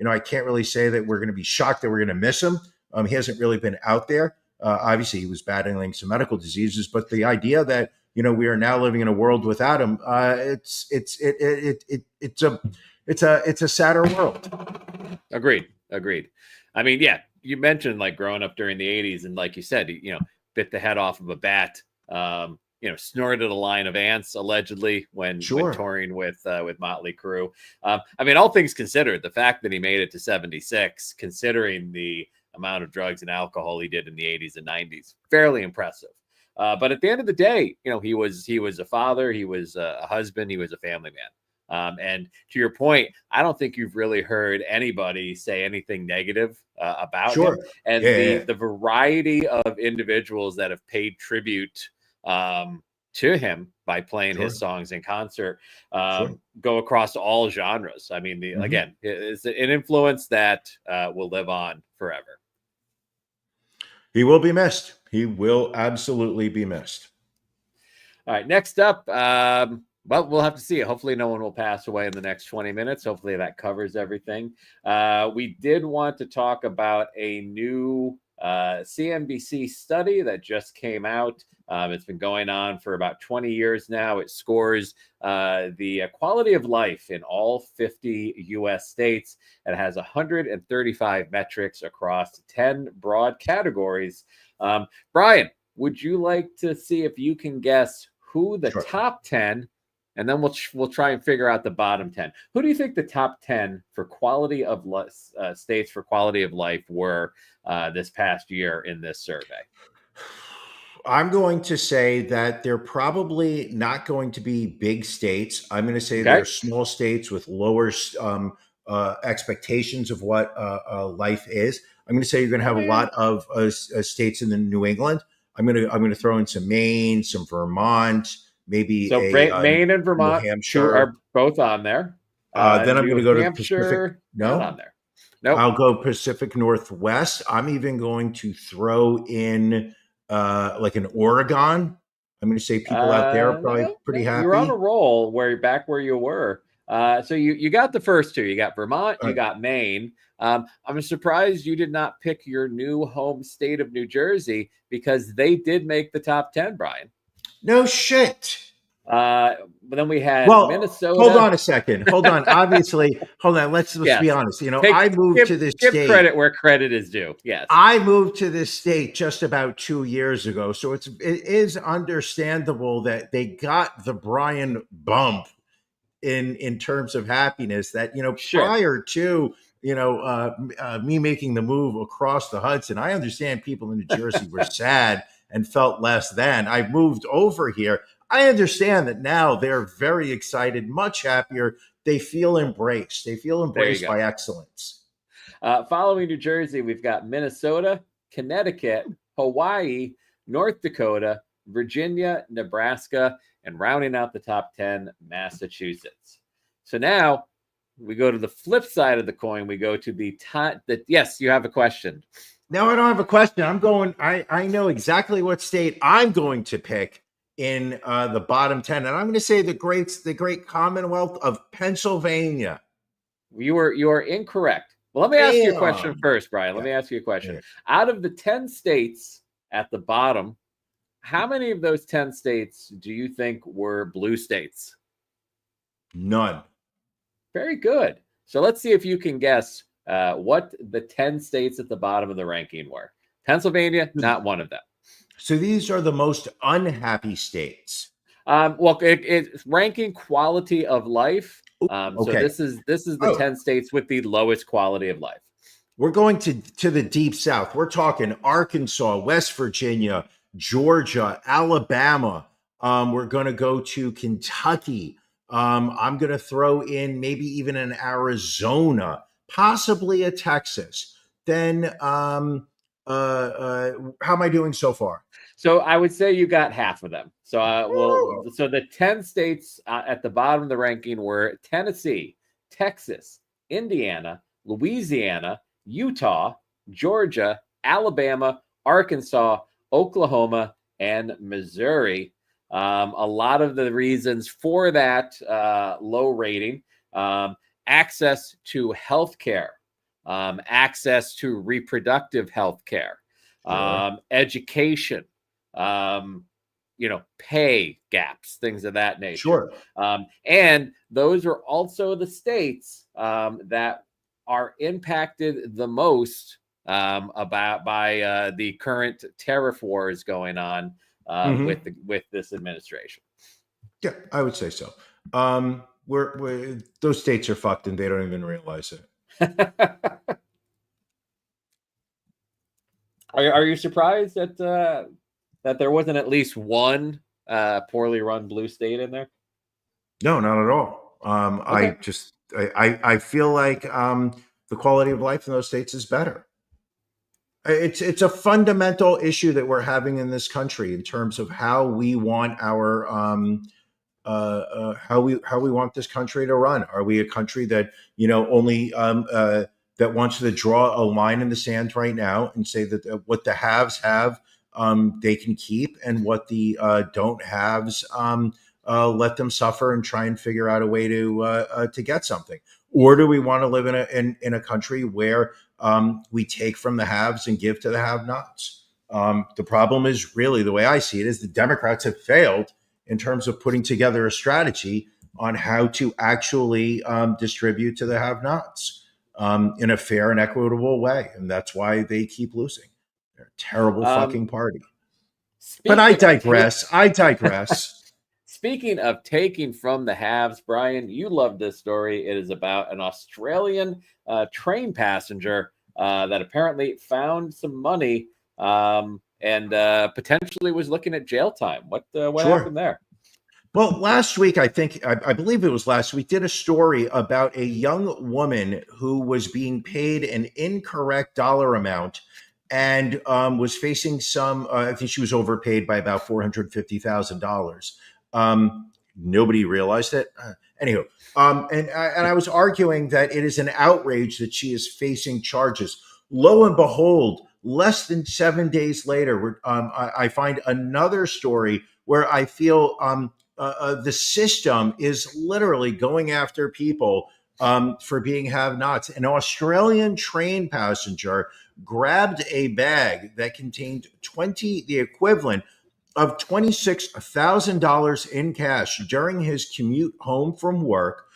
I can't really say that we're going to be shocked that we're going to miss him. He hasn't really been out there. Obviously, he was battling some medical diseases, but the idea that we are now living in a world without him, it's a sadder world. Agreed. I mean, yeah, you mentioned like growing up during the 80s, and like you said, bit the head off of a bat. Snorted a line of ants allegedly when touring with Motley Crue. I mean, all things considered, the fact that he made it to 76, considering the amount of drugs and alcohol he did in the 80s and 90s, fairly impressive. But at the end of the day, he was a father, he was a husband, he was a family man. And to your point, I don't think you've really heard anybody say anything negative about him. And the variety of individuals that have paid tribute to him by playing his songs in concert go across all genres. I mean, again, it's an influence that will live on forever. He will be missed. He will absolutely be missed. All right, next up, well, we'll have to see. Hopefully no one will pass away in the next 20 minutes. Hopefully that covers everything. We did want to talk about a new CNBC study that just came out. It's been going on for about 20 years now. It scores the quality of life in all 50 U.S. states. It has 135 metrics across 10 broad categories. Brian, would you like to see if you can guess who the top 10, and then we'll try and figure out the bottom 10. Who do you think the top 10 for quality of states for quality of life were this past year in this survey? I'm going to say that they're probably not going to be big states. I'm going to say they're small states with lower expectations of what life is. I'm going to say you're going to have a lot of states in the New England. I'm going to throw in some Maine, some Vermont, maybe Maine and Vermont are both on there. Then I'm going to go to Pacific. No, not on there. Nope. I'll go Pacific Northwest. I'm even going to throw in like an Oregon. I'm going to say people out there are probably pretty happy. You're on a roll back where you were. So you got the first two. You got Vermont, you got Maine. I'm surprised you did not pick your new home state of New Jersey, because they did make the top 10, Brian. No shit. But then we had Minnesota. Hold on a second. Hold on. Obviously, hold on. Let's be honest. I moved to this state. Give credit where credit is due. Yes. I moved to this state just about 2 years ago. So it is understandable that they got the Brian bump in terms of happiness that, prior to, me making the move across the Hudson. I understand people in New Jersey were sad and felt less than. I moved over here. I understand that now they're very excited, much happier. They feel embraced. They feel embraced by excellence. Following New Jersey, we've got Minnesota, Connecticut, Hawaii, North Dakota, Virginia, Nebraska, and rounding out the top 10, Massachusetts. So now we go to the flip side of the coin. We go to the top. Yes, you have a question. No, I don't have a question. I know exactly what state I'm going to pick in the bottom 10. And I'm going to say the great Commonwealth of Pennsylvania. You are incorrect. Well, let me ask you a question first, Brian. Let me ask you a question. Yeah. Out of the 10 states at the bottom, how many of those 10 states do you think were blue states? None. Very good. So let's see if you can guess what the 10 states at the bottom of the ranking were. Pennsylvania, not one of them. So these are the most unhappy states. It's ranking quality of life. So this is the 10 states with the lowest quality of life. We're going to the deep south. We're talking Arkansas, West Virginia, Georgia, Alabama. We're going to go to Kentucky. I'm going to throw in maybe even an Arizona, possibly a Texas. Then how am I doing so far? So I would say you got half of them. So so the 10 states at the bottom of the ranking were Tennessee, Texas, Indiana, Louisiana, Utah, Georgia, Alabama, Arkansas, Oklahoma, and Missouri. A lot of the reasons for that low rating: access to health care, access to reproductive health care, education, pay gaps, things of that nature. Sure. And those are also the states that are impacted the most by the current tariff wars going on with this administration. Yeah, I would say so. We're those states are fucked and they don't even realize it. Are you surprised that there wasn't at least one poorly run blue state in there? No, not at all. Okay. I feel like the quality of life in those states is better. It's a fundamental issue that we're having in this country in terms of how we want our how we want this country to run. Are we a country that only that wants to draw a line in the sand right now and say that what the haves have they can keep, and what the don't haves let them suffer and try and figure out a way to get something? Or do we want to live in a country where we take from the haves and give to the have-nots? The problem is, really, the way I see it, is the Democrats have failed in terms of putting together a strategy on how to actually distribute to the have-nots in a fair and equitable way. And that's why they keep losing. They're a terrible fucking party. But I digress. Speaking of taking from the haves, Brian, you love this story. It is about an Australian train passenger that apparently found some money and potentially was looking at jail time. What happened there? Well, last week, I believe it was last week, did a story about a young woman who was being paid an incorrect dollar amount and was facing some, I think she was overpaid by about $450,000. Nobody realized it. Anywho, and I was arguing that it is an outrage that she is facing charges. Lo and behold, less than 7 days later, I find another story where I feel the system is literally going after people for being have-nots. An Australian train passenger grabbed a bag that contained the equivalent of $26,000 in cash during his commute home from work.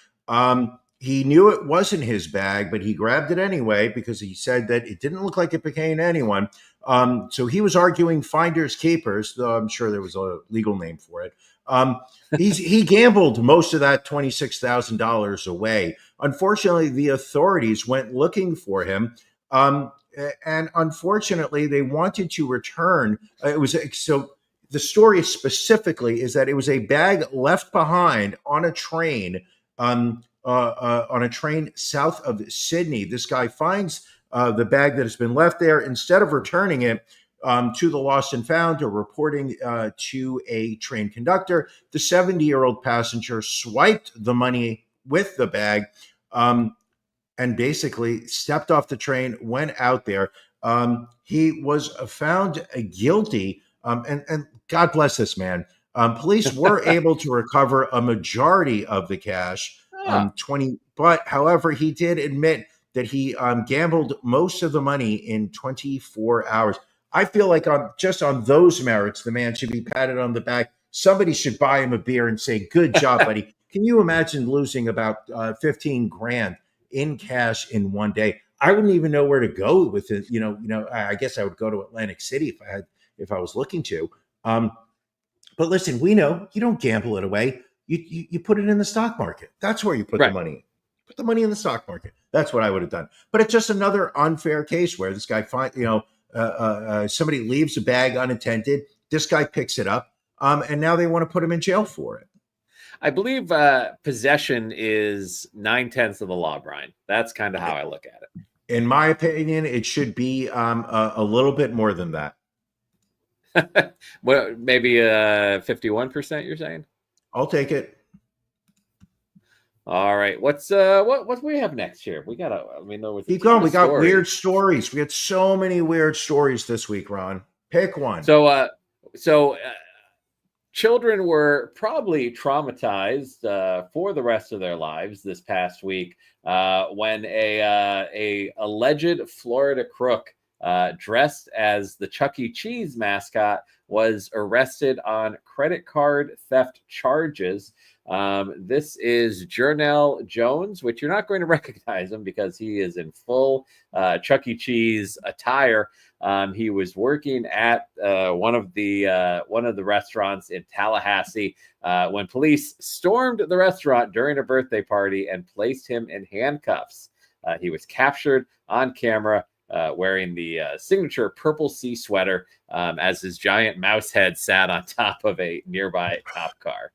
He knew it wasn't his bag, but he grabbed it anyway because he said that it didn't look like it became anyone. So he was arguing finders keepers, though I'm sure there was a legal name for it. He gambled most of that $26,000 away. Unfortunately, the authorities went looking for him. And unfortunately, they wanted to return. The story specifically is that it was a bag left behind on a train, south of Sydney. This guy finds the bag that has been left there. Instead of returning it to the lost and found or reporting to a train conductor, the 70-year-old passenger swiped the money with the bag and basically stepped off the train, went out there. He was found guilty. And God bless this man. Police were able to recover a majority of the cash, 20. But however, he did admit that he gambled most of the money in 24 hours. I feel like just on those merits, the man should be patted on the back. Somebody should buy him a beer and say, "Good job, buddy." Can you imagine losing about 15 grand in cash in one day? I wouldn't even know where to go with it. I guess I would go to Atlantic City if I was looking to. But listen, we know you don't gamble it away. You put it in the stock market. That's where you put the money. Put the money in the stock market. That's what I would have done. But it's just another unfair case where this guy somebody leaves a bag unattended. This guy picks it up, and now they want to put him in jail for it. I believe possession is 9/10 of the law, Brian. That's kind of how I look at it. In my opinion, it should be a little bit more than that. Well, maybe 51%, you're saying? I'll take it. All right. What do we have next here? We got there was a Keep ton going. of We got stories. weird stories. We had so many weird stories this week, Ron. Pick one. So children were probably traumatized for the rest of their lives this past week when a alleged Florida crook dressed as the Chuck E. Cheese mascot was arrested on credit card theft charges. This is Jernell Jones, which you're not going to recognize him because he is in full Chuck E. Cheese attire. He was working at one of the restaurants in Tallahassee when police stormed the restaurant during a birthday party and placed him in handcuffs. He was captured on camera wearing the signature purple sea sweater as his giant mouse head sat on top of a nearby cop car.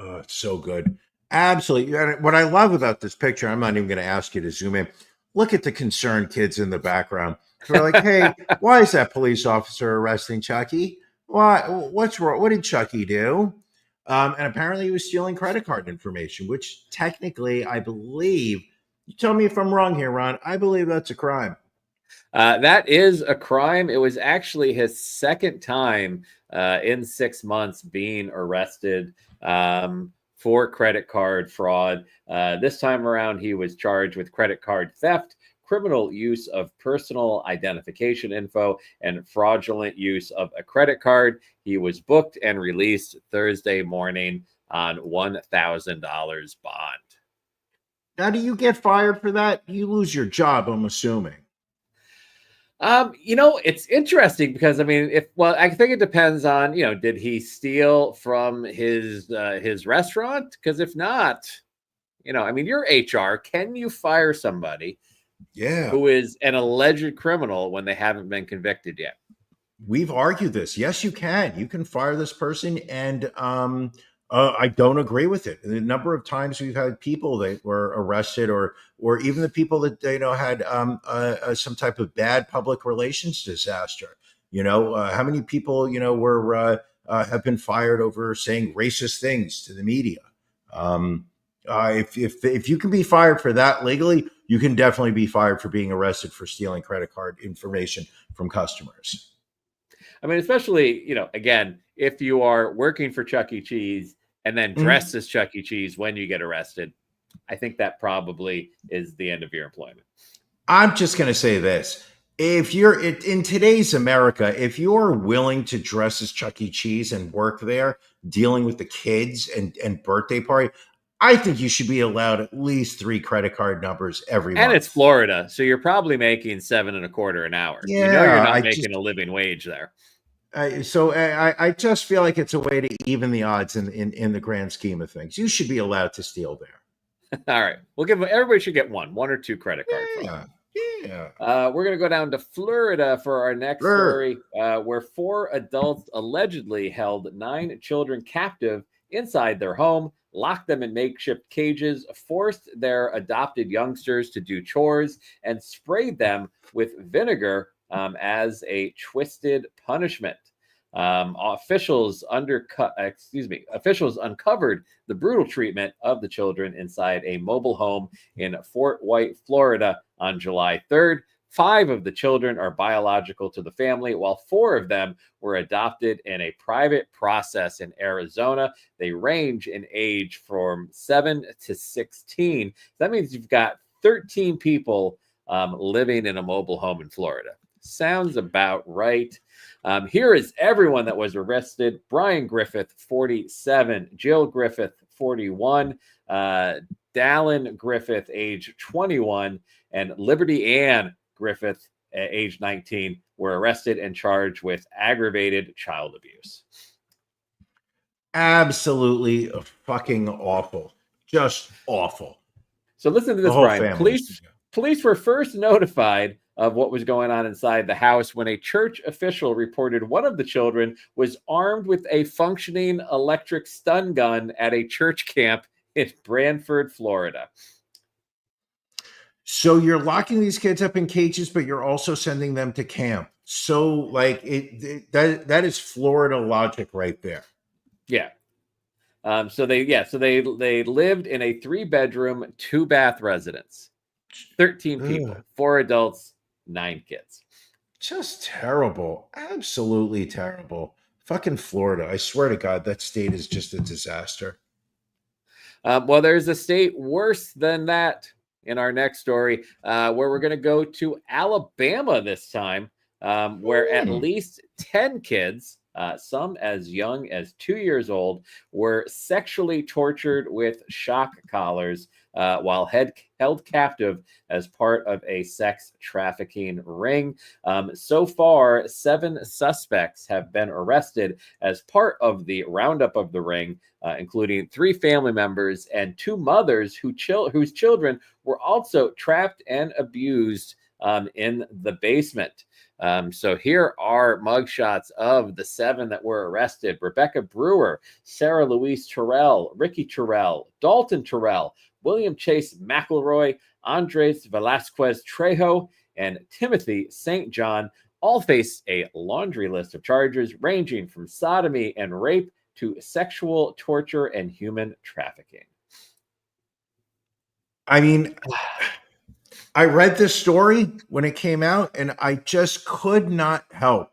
Oh, it's so good. Absolutely. And what I love about this picture, I'm not even going to ask you to zoom in. Look at the concerned kids in the background. They're like, hey, why is that police officer arresting Chucky? Why? What's wrong? What did Chucky do? And apparently he was stealing credit card information, which technically, I believe, you tell me if I'm wrong here, Ron, I believe that's a crime. That is a crime. It was actually his second time in 6 months being arrested for credit card fraud. This time around, he was charged with credit card theft, criminal use of personal identification info, and fraudulent use of a credit card. He was booked and released Thursday morning on $1,000 bond. Now, do you get fired for that? You lose your job, I'm assuming. It's interesting because I think it depends on, did he steal from his restaurant? Because if not, you're HR. Can you fire somebody who is an alleged criminal when they haven't been convicted yet? We've argued this. Yes, you can. You can fire this person, and I don't agree with it. The number of times we've had people that were arrested, or even the people that had some type of bad public relations disaster. How many people were have been fired over saying racist things to the media? If you can be fired for that legally, you can definitely be fired for being arrested for stealing credit card information from customers. Especially, again, if you are working for Chuck E. Cheese and then dressed as Chuck E. Cheese when you get arrested, I think that probably is the end of your employment. I'm just going to say this. If you're in today's America, if you're willing to dress as Chuck E. Cheese and work there, dealing with the kids and birthday party, I think you should be allowed at least 3 credit card numbers every month. And it's Florida, so you're probably making $7.25 an hour. Yeah, you're not making a living wage there. So I just feel like it's a way to even the odds in the grand scheme of things. You should be allowed to steal there. All right, everybody should get one or two credit cards. Yeah. We're gonna go down to Florida for our next story, where 4 adults allegedly held 9 children captive inside their home, locked them in makeshift cages, forced their adopted youngsters to do chores, and sprayed them with vinegar as a twisted punishment. Officials uncovered the brutal treatment of the children inside a mobile home in Fort White, Florida on July 3rd. 5 of the children are biological to the family, while 4 of them were adopted in a private process in Arizona. They range in age from 7 to 16. That means you've got 13 people living in a mobile home in Florida. Sounds about right. Here is everyone that was arrested: Brian Griffith, 47, Jill Griffith, 41, Dallin Griffith, age 21, and Liberty Ann Griffith, age 19, were arrested and charged with aggravated child abuse. Absolutely fucking awful. Just awful. So listen to this, Brian. Police were first notified of what was going on inside the house when a church official reported one of the children was armed with a functioning electric stun gun at a church camp in Branford, Florida. So you're locking these kids up in cages, but you're also sending them to camp. So that is Florida logic right there. Yeah. So they lived in a 3-bedroom, 2-bath residence. 13 people, Ugh. 4 adults, 9 kids. Just terrible. Absolutely terrible. Fucking Florida. I swear to God, that state is just a disaster. Well, there's a state worse than that in our next story, where we're going to go to Alabama this time, where at least 10 kids, some as young as 2 years old, were sexually tortured with shock collars while held captive as part of a sex trafficking ring. So far, 7 suspects have been arrested as part of the roundup of the ring, including 3 family members and 2 mothers whose children were also trapped and abused in the basement. So here are mugshots of the 7 that were arrested: Rebecca Brewer, Sarah Louise Terrell, Ricky Terrell, Dalton Terrell, William Chase McElroy, Andres Velasquez Trejo, and Timothy St. John. All face a laundry list of charges ranging from sodomy and rape to sexual torture and human trafficking. I mean, I read this story when it came out, and I just could not help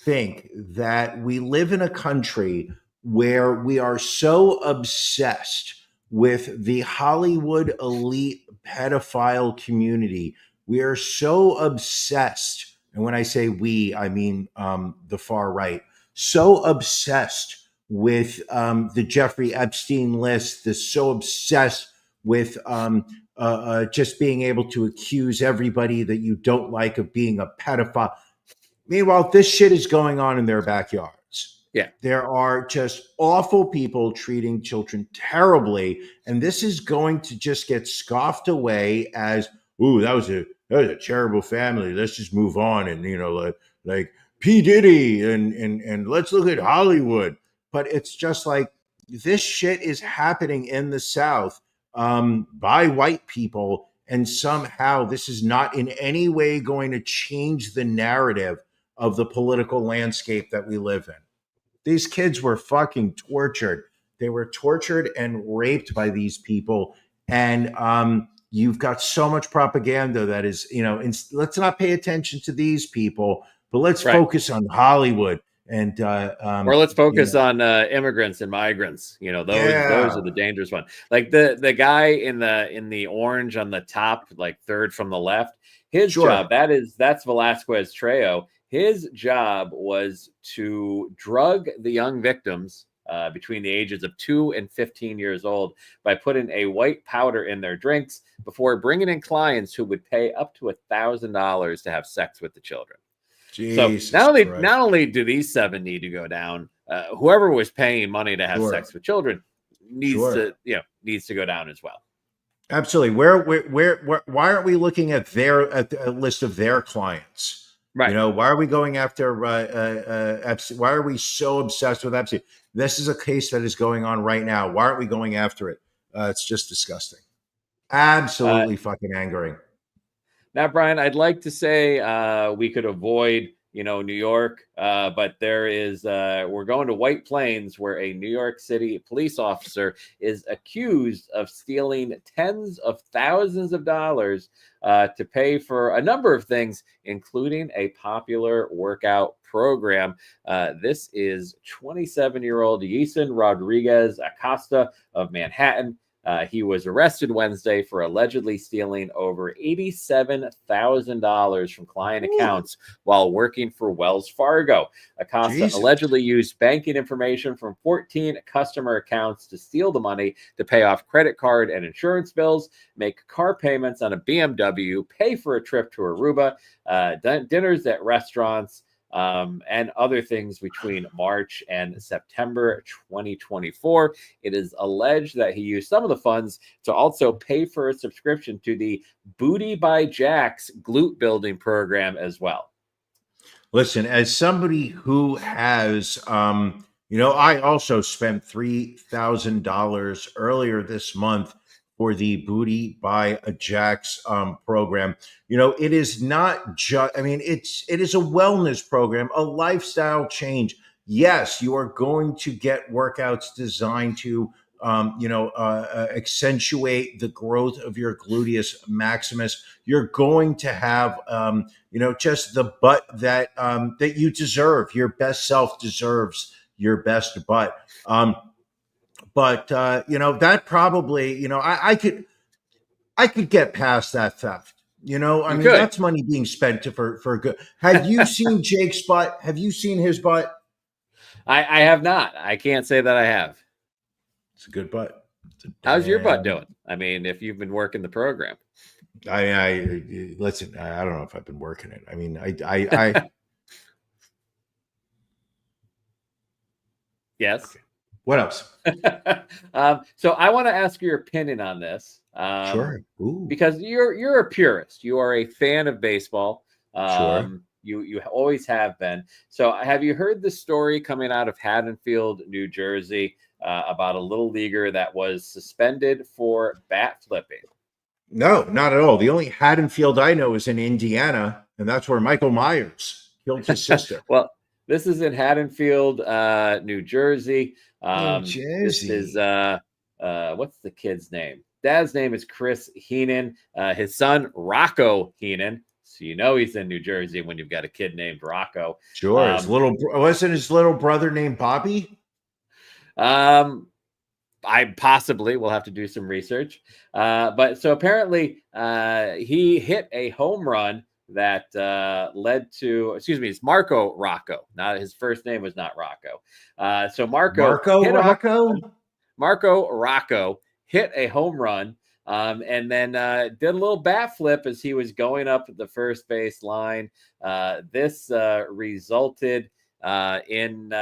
think that we live in a country where we are so obsessed with the Hollywood elite pedophile community. We are so obsessed, and when I say we, I mean the far right, so obsessed with the Jeffrey Epstein list, so obsessed with just being able to accuse everybody that you don't like of being a pedophile. Meanwhile, this shit is going on in their backyards. Yeah. There are just awful people treating children terribly, and this is going to just get scoffed away as, "Ooh, that was a terrible family. Let's just move on." And like P. Diddy and let's look at Hollywood. But it's just like, this shit is happening in the South by white people, and somehow this is not in any way going to change the narrative of the political landscape that we live in. These kids were fucking tortured. They were tortured and raped by these people. And you've got so much propaganda that is, let's not pay attention to these people, but let's focus on Hollywood. And or let's focus on immigrants and migrants. Those are the dangerous ones. Like the guy in the orange on the top, like third from the left, his job, that's Velasquez Trejo. His job was to drug the young victims between the ages of 2 and 15 years old by putting a white powder in their drinks before bringing in clients who would pay up to $1,000 to have sex with the children. Jesus so not only do these 7 need to go down, whoever was paying money to have sex with children needs to go down as well. Absolutely. Why aren't we looking at a list of their clients? Right. Why are we going after Epstein? Why are we so obsessed with Epstein? This is a case that is going on right now. Why aren't we going after it? It's just disgusting. Absolutely fucking angering. Now, Brian, I'd like to say we could avoid, New York, but there is, we're going to White Plains, where a New York City police officer is accused of stealing tens of thousands of dollars to pay for a number of things, including a popular workout program. This is 27-year-old Yeson Rodriguez Acosta of Manhattan. He was arrested Wednesday for allegedly stealing over $87,000 from client accounts while working for Wells Fargo. Acosta allegedly used banking information from 14 customer accounts to steal the money to pay off credit card and insurance bills, make car payments on a BMW, pay for a trip to Aruba, dinners at restaurants, and other things between March and September 2024. It is alleged that he used some of the funds to also pay for a subscription to the Booty by Jack's glute building program as well. Listen, as somebody who has, I also spent $3,000 earlier this month for the Booty by Jack's program. It is not just, it is a wellness program, a lifestyle change. yes, you are going to get workouts designed to accentuate the growth of your gluteus maximus. You're going to have, just the butt that you deserve. Your best self deserves your best butt. That probably, I could get past that theft. I You mean, could. that's money being spent for good. Have you seen Jake's butt? Have you seen his butt? I have not. I can't say that I have. It's a good butt. How's your butt doing? I mean, if you've been working the program. I listen. I don't know if I've been working it. I mean, I Yes. Okay. What else? So I want to ask your opinion on this. Sure. Ooh. Because you're a purist. You are a fan of baseball. Sure. You always have been. So have you heard the story coming out of Haddonfield, New Jersey, about a little leaguer that was suspended for bat flipping? No, not at all. The only Haddonfield I know is in Indiana, and that's where Michael Myers killed his sister. Well, this is in Haddonfield, New Jersey. New This is Jersey. what's the kid's name? Dad's name is Chris Heenan. His son Rocco Heenan. So you know he's in New Jersey when you've got a kid named Rocco. Sure. Wasn't his little brother named Bobby? I possibly will have to do some research. But so apparently he hit a home run that led to, it's Marco Rocco. Not his first name was not Rocco. So Marco Rocco hit a home run and then did a little bat flip as he was going up the first base line. This resulted in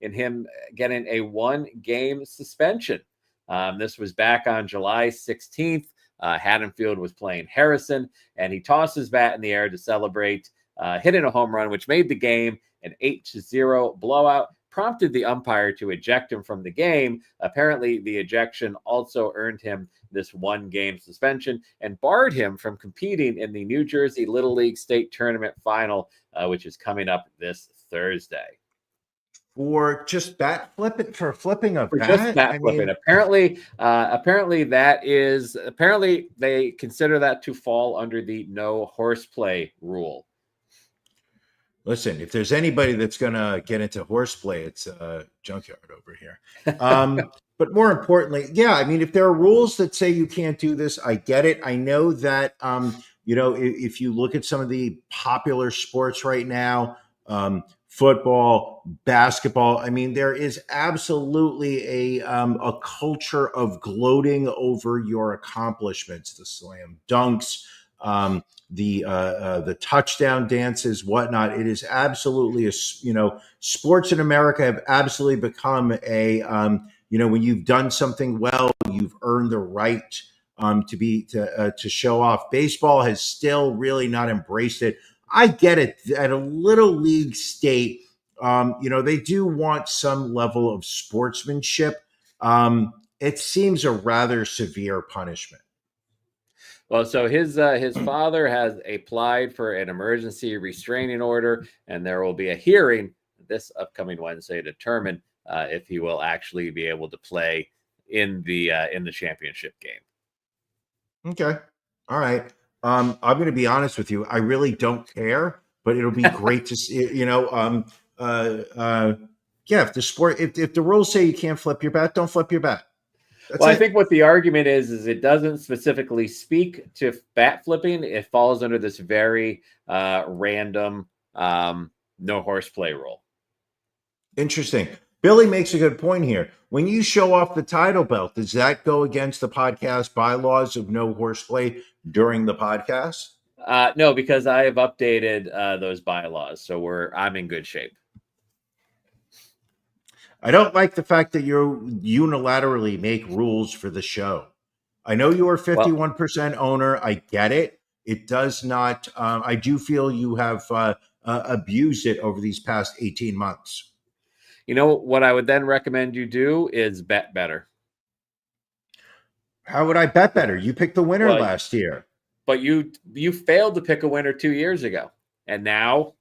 him getting a 1-game suspension. This was back on July 16th. Haddonfield was playing Harrison, and he tossed his bat in the air to celebrate hitting a home run, which made the game an 8-0 blowout, prompted the umpire to eject him from the game. Apparently, the ejection also earned him this 1-game suspension and barred him from competing in the New Jersey Little League State Tournament Final, which is coming up this Thursday. For just bat flipping, for flipping a bat? Just bat flipping. Apparently they consider that to fall under the no horseplay rule. Listen, if there's anybody that's going to get into horseplay, it's Junkyard over here. But more importantly, yeah, I mean, if there are rules that say you can't do this, I get it. I know that, if you look at some of the popular sports right now, football, basketball, I mean, there is absolutely a culture of gloating over your accomplishments, the slam dunks, the touchdown dances, whatnot. It is absolutely sports in America have absolutely become when you've done something well, you've earned the right to show off. Baseball has still really not embraced it. I get it. At a little league state, they do want some level of sportsmanship. It seems a rather severe punishment. Well, so his father has applied for an emergency restraining order, and there will be a hearing this upcoming Wednesday to determine if he will actually be able to play in the championship game. Okay, all right. I'm going to be honest with you. I really don't care, but it'll be great to see. If the rules say you can't flip your bat, don't flip your bat. I think what the argument is it doesn't specifically speak to bat flipping. It falls under this very random no horseplay rule. Interesting. Billy makes a good point here. When you show off the title belt, does that go against the podcast bylaws of no horseplay during the podcast? No, because I have updated those bylaws, so I'm in good shape. I don't like the fact that you unilaterally make rules for the show. I know you are 51% owner. I get it. It does not. I do feel you have abused it over these past 18 months. You know what I would then recommend you do is bet better. How would I bet better? You picked the winner last year. But you failed to pick a winner 2 years ago. And now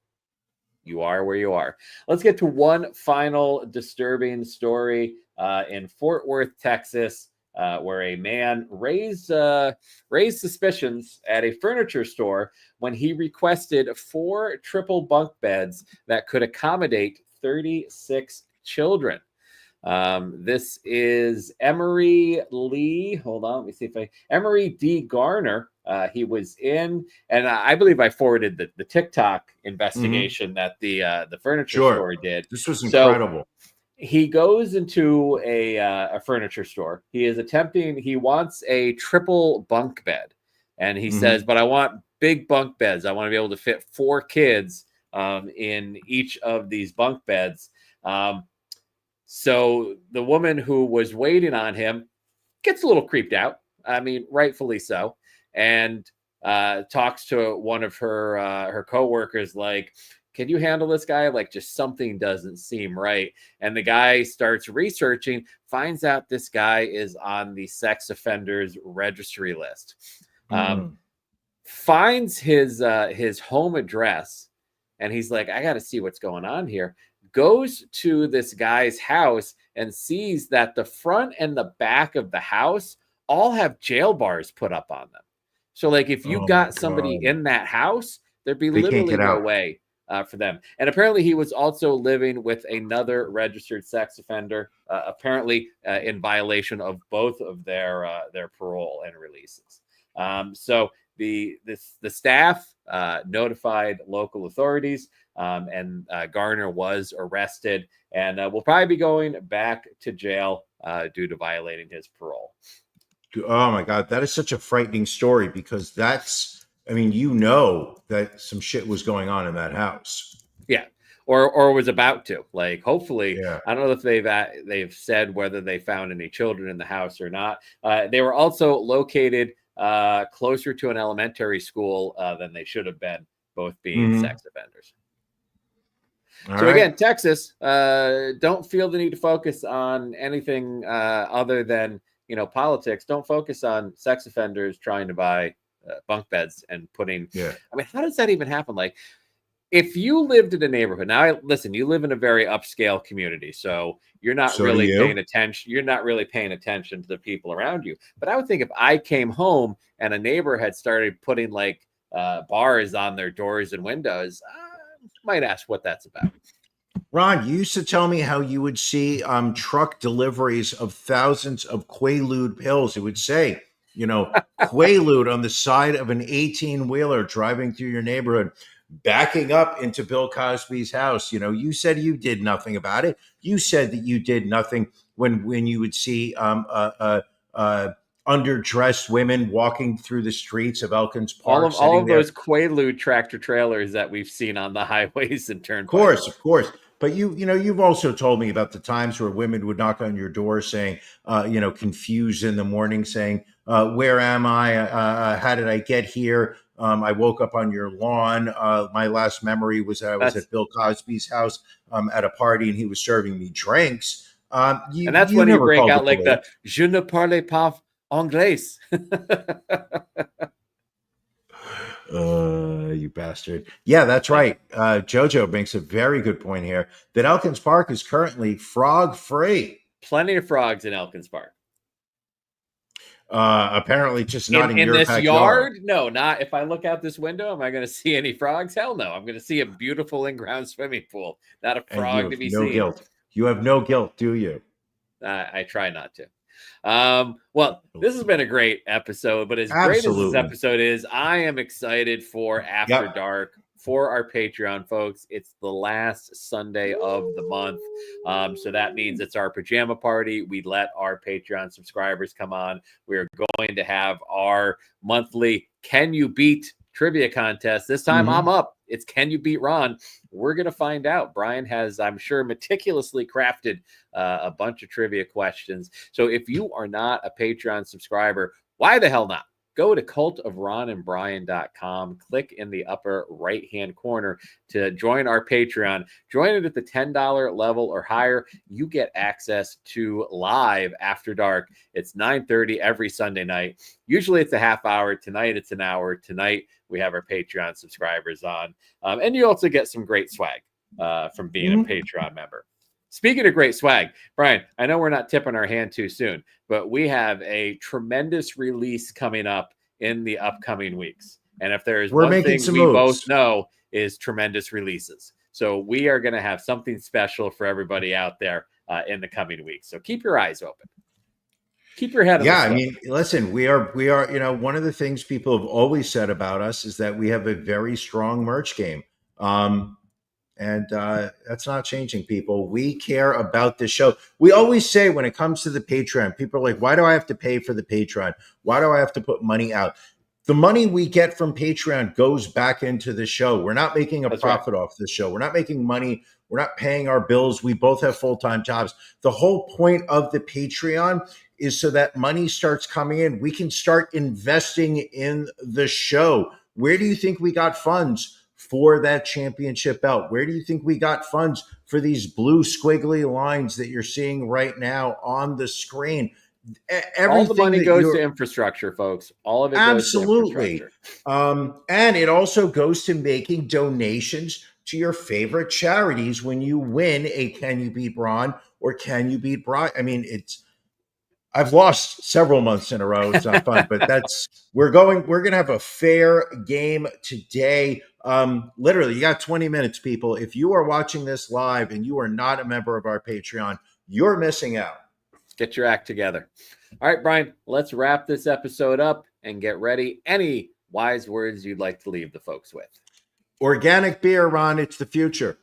you are where you are. Let's get to one final disturbing story in Fort Worth, Texas, where a man raised suspicions at a furniture store when he requested 4 triple bunk beds that could accommodate 36 children. This is Emery Lee. Hold on, let me see if Emery D. Garner. He was in, and I believe I forwarded the TikTok investigation that the furniture store did. This was incredible. So he goes into a furniture store. He wants a triple bunk bed, and he says, "But I want big bunk beds. I want to be able to fit 4 kids in each of these bunk beds." So the woman who was waiting on him gets a little creeped out. I mean, rightfully so. And talks to one of her coworkers like, "Can you handle this guy? Like, just something doesn't seem right." And the guy starts researching, finds out this guy is on the sex offenders registry list. Finds his home address, and he's like, "I got to see what's going on here." Goes to this guy's house and sees that the front and the back of the house all have jail bars put up on them. So, like, if you got somebody in that house, there'd be literally no way for them. And apparently he was also living with another registered sex offender, apparently in violation of both of their parole and releases. So the staff notified local authorities, and Garner was arrested and will probably be going back to jail due to violating his parole. Oh my God, that is such a frightening story, because that's, I mean, you know that some shit was going on in that house. Yeah. Or was about to. Like, hopefully, Yeah. I don't know if they've said whether they found any children in the house or not. They were also located closer to an elementary school than they should have been, both being sex offenders. Again, Texas, don't feel the need to focus on anything other than, politics. Don't focus on sex offenders trying to buy bunk beds and putting. Yeah. I mean, how does that even happen? Like, if you lived in a neighborhood, now listen, you live in a very upscale community, so you're not really paying attention. You're not really paying attention to the people around you. But I would think if I came home and a neighbor had started putting like bars on their doors and windows, I might ask what that's about. Ron, you used to tell me how you would see truck deliveries of thousands of Quaalude pills. It would say, Quaalude on the side of an 18-wheeler driving through your neighborhood, backing up into Bill Cosby's house. You said you did nothing about it. You said that you did nothing when you would see underdressed women walking through the streets of Elkins Park. All of those Quaalude tractor trailers that we've seen on the highways and turnpikes. Of course. But you've also told me about the times where women would knock on your door saying, confused in the morning, saying, "Where am I? How did I get here? I woke up on your lawn. My last memory was that I was at Bill Cosby's house at a party, and he was serving me drinks." And that's when you break out like the "Je ne parle pas anglais." You bastard. Yeah, that's right. Jojo makes a very good point here that Elkins Park is currently frog free. Plenty of frogs in Elkins Park. Apparently just not in your this backyard. Yard? No, not if I look out this window. Am I going to see any frogs? Hell no. I'm going to see a beautiful in-ground swimming pool, not a frog to be seen. Guilt. You have no guilt, do you? I try not to. Well, this has been a great episode, but as great as this episode is, I am excited for After Dark for our Patreon folks. It's the last Sunday of the month. So that means it's our pajama party. We let our Patreon subscribers come on. We're going to have our monthly Can You Beat trivia contest. This time I'm up. It's Can You Beat Ron? We're going to find out. Brian has, I'm sure, meticulously crafted a bunch of trivia questions. So if you are not a Patreon subscriber, why the hell not? Go to cultofronandbrian.com, click in the upper right-hand corner to join our Patreon. Join it at the $10 level or higher. You get access to live After Dark. It's 9:30 every Sunday night. Usually it's a half hour. Tonight it's an hour. Tonight we have our Patreon subscribers on. And you also get some great swag. from being a Patreon member. Speaking of great swag, Brian, I know we're not tipping our hand too soon, but we have a tremendous release coming up in the upcoming weeks. And if there is one thing we both know is tremendous releases. So we are going to have something special for everybody out there in the coming weeks. So keep your eyes open. Keep your head on the swivel. I mean, listen, we are, one of the things people have always said about us is that we have a very strong merch game. And that's not changing, people. We care about this show. We always say when it comes to the Patreon, people are like, why do I have to pay for the Patreon? Why do I have to put money out? The money we get from Patreon goes back into the show. We're not making a profit off the show. We're not making money. We're not paying our bills. We both have full-time jobs. The whole point of the Patreon is so that money starts coming in. We can start investing in the show. Where do you think we got funds for that championship belt? Where do you think we got funds for these blue squiggly lines that you're seeing right now on the screen? All the money goes to infrastructure, folks. All of it goes to infrastructure. And it also goes to making donations to your favorite charities when you win a Can You Beat Braun or Can You Beat Brian. I mean, I've lost several months in a row. It's not fun, but we're going to have a fair game today. Literally, you got 20 minutes, people. If you are watching this live and you are not a member of our Patreon, you're missing out. Get your act together. All right, Brian, let's wrap this episode up and get ready. Any wise words you'd like to leave the folks with? Organic beer, Ron. It's the future.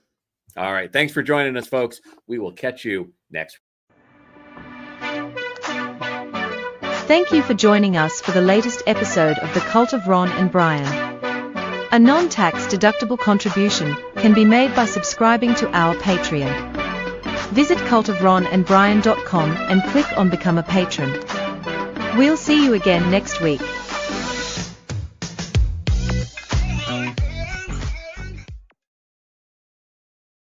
All right. Thanks for joining us, folks. We will catch you next week. Thank you for joining us for the latest episode of The Cult of Ron and Brian. A non-tax deductible contribution can be made by subscribing to our Patreon. Visit cultofronandbrian.com and click on Become a Patron. We'll see you again next week.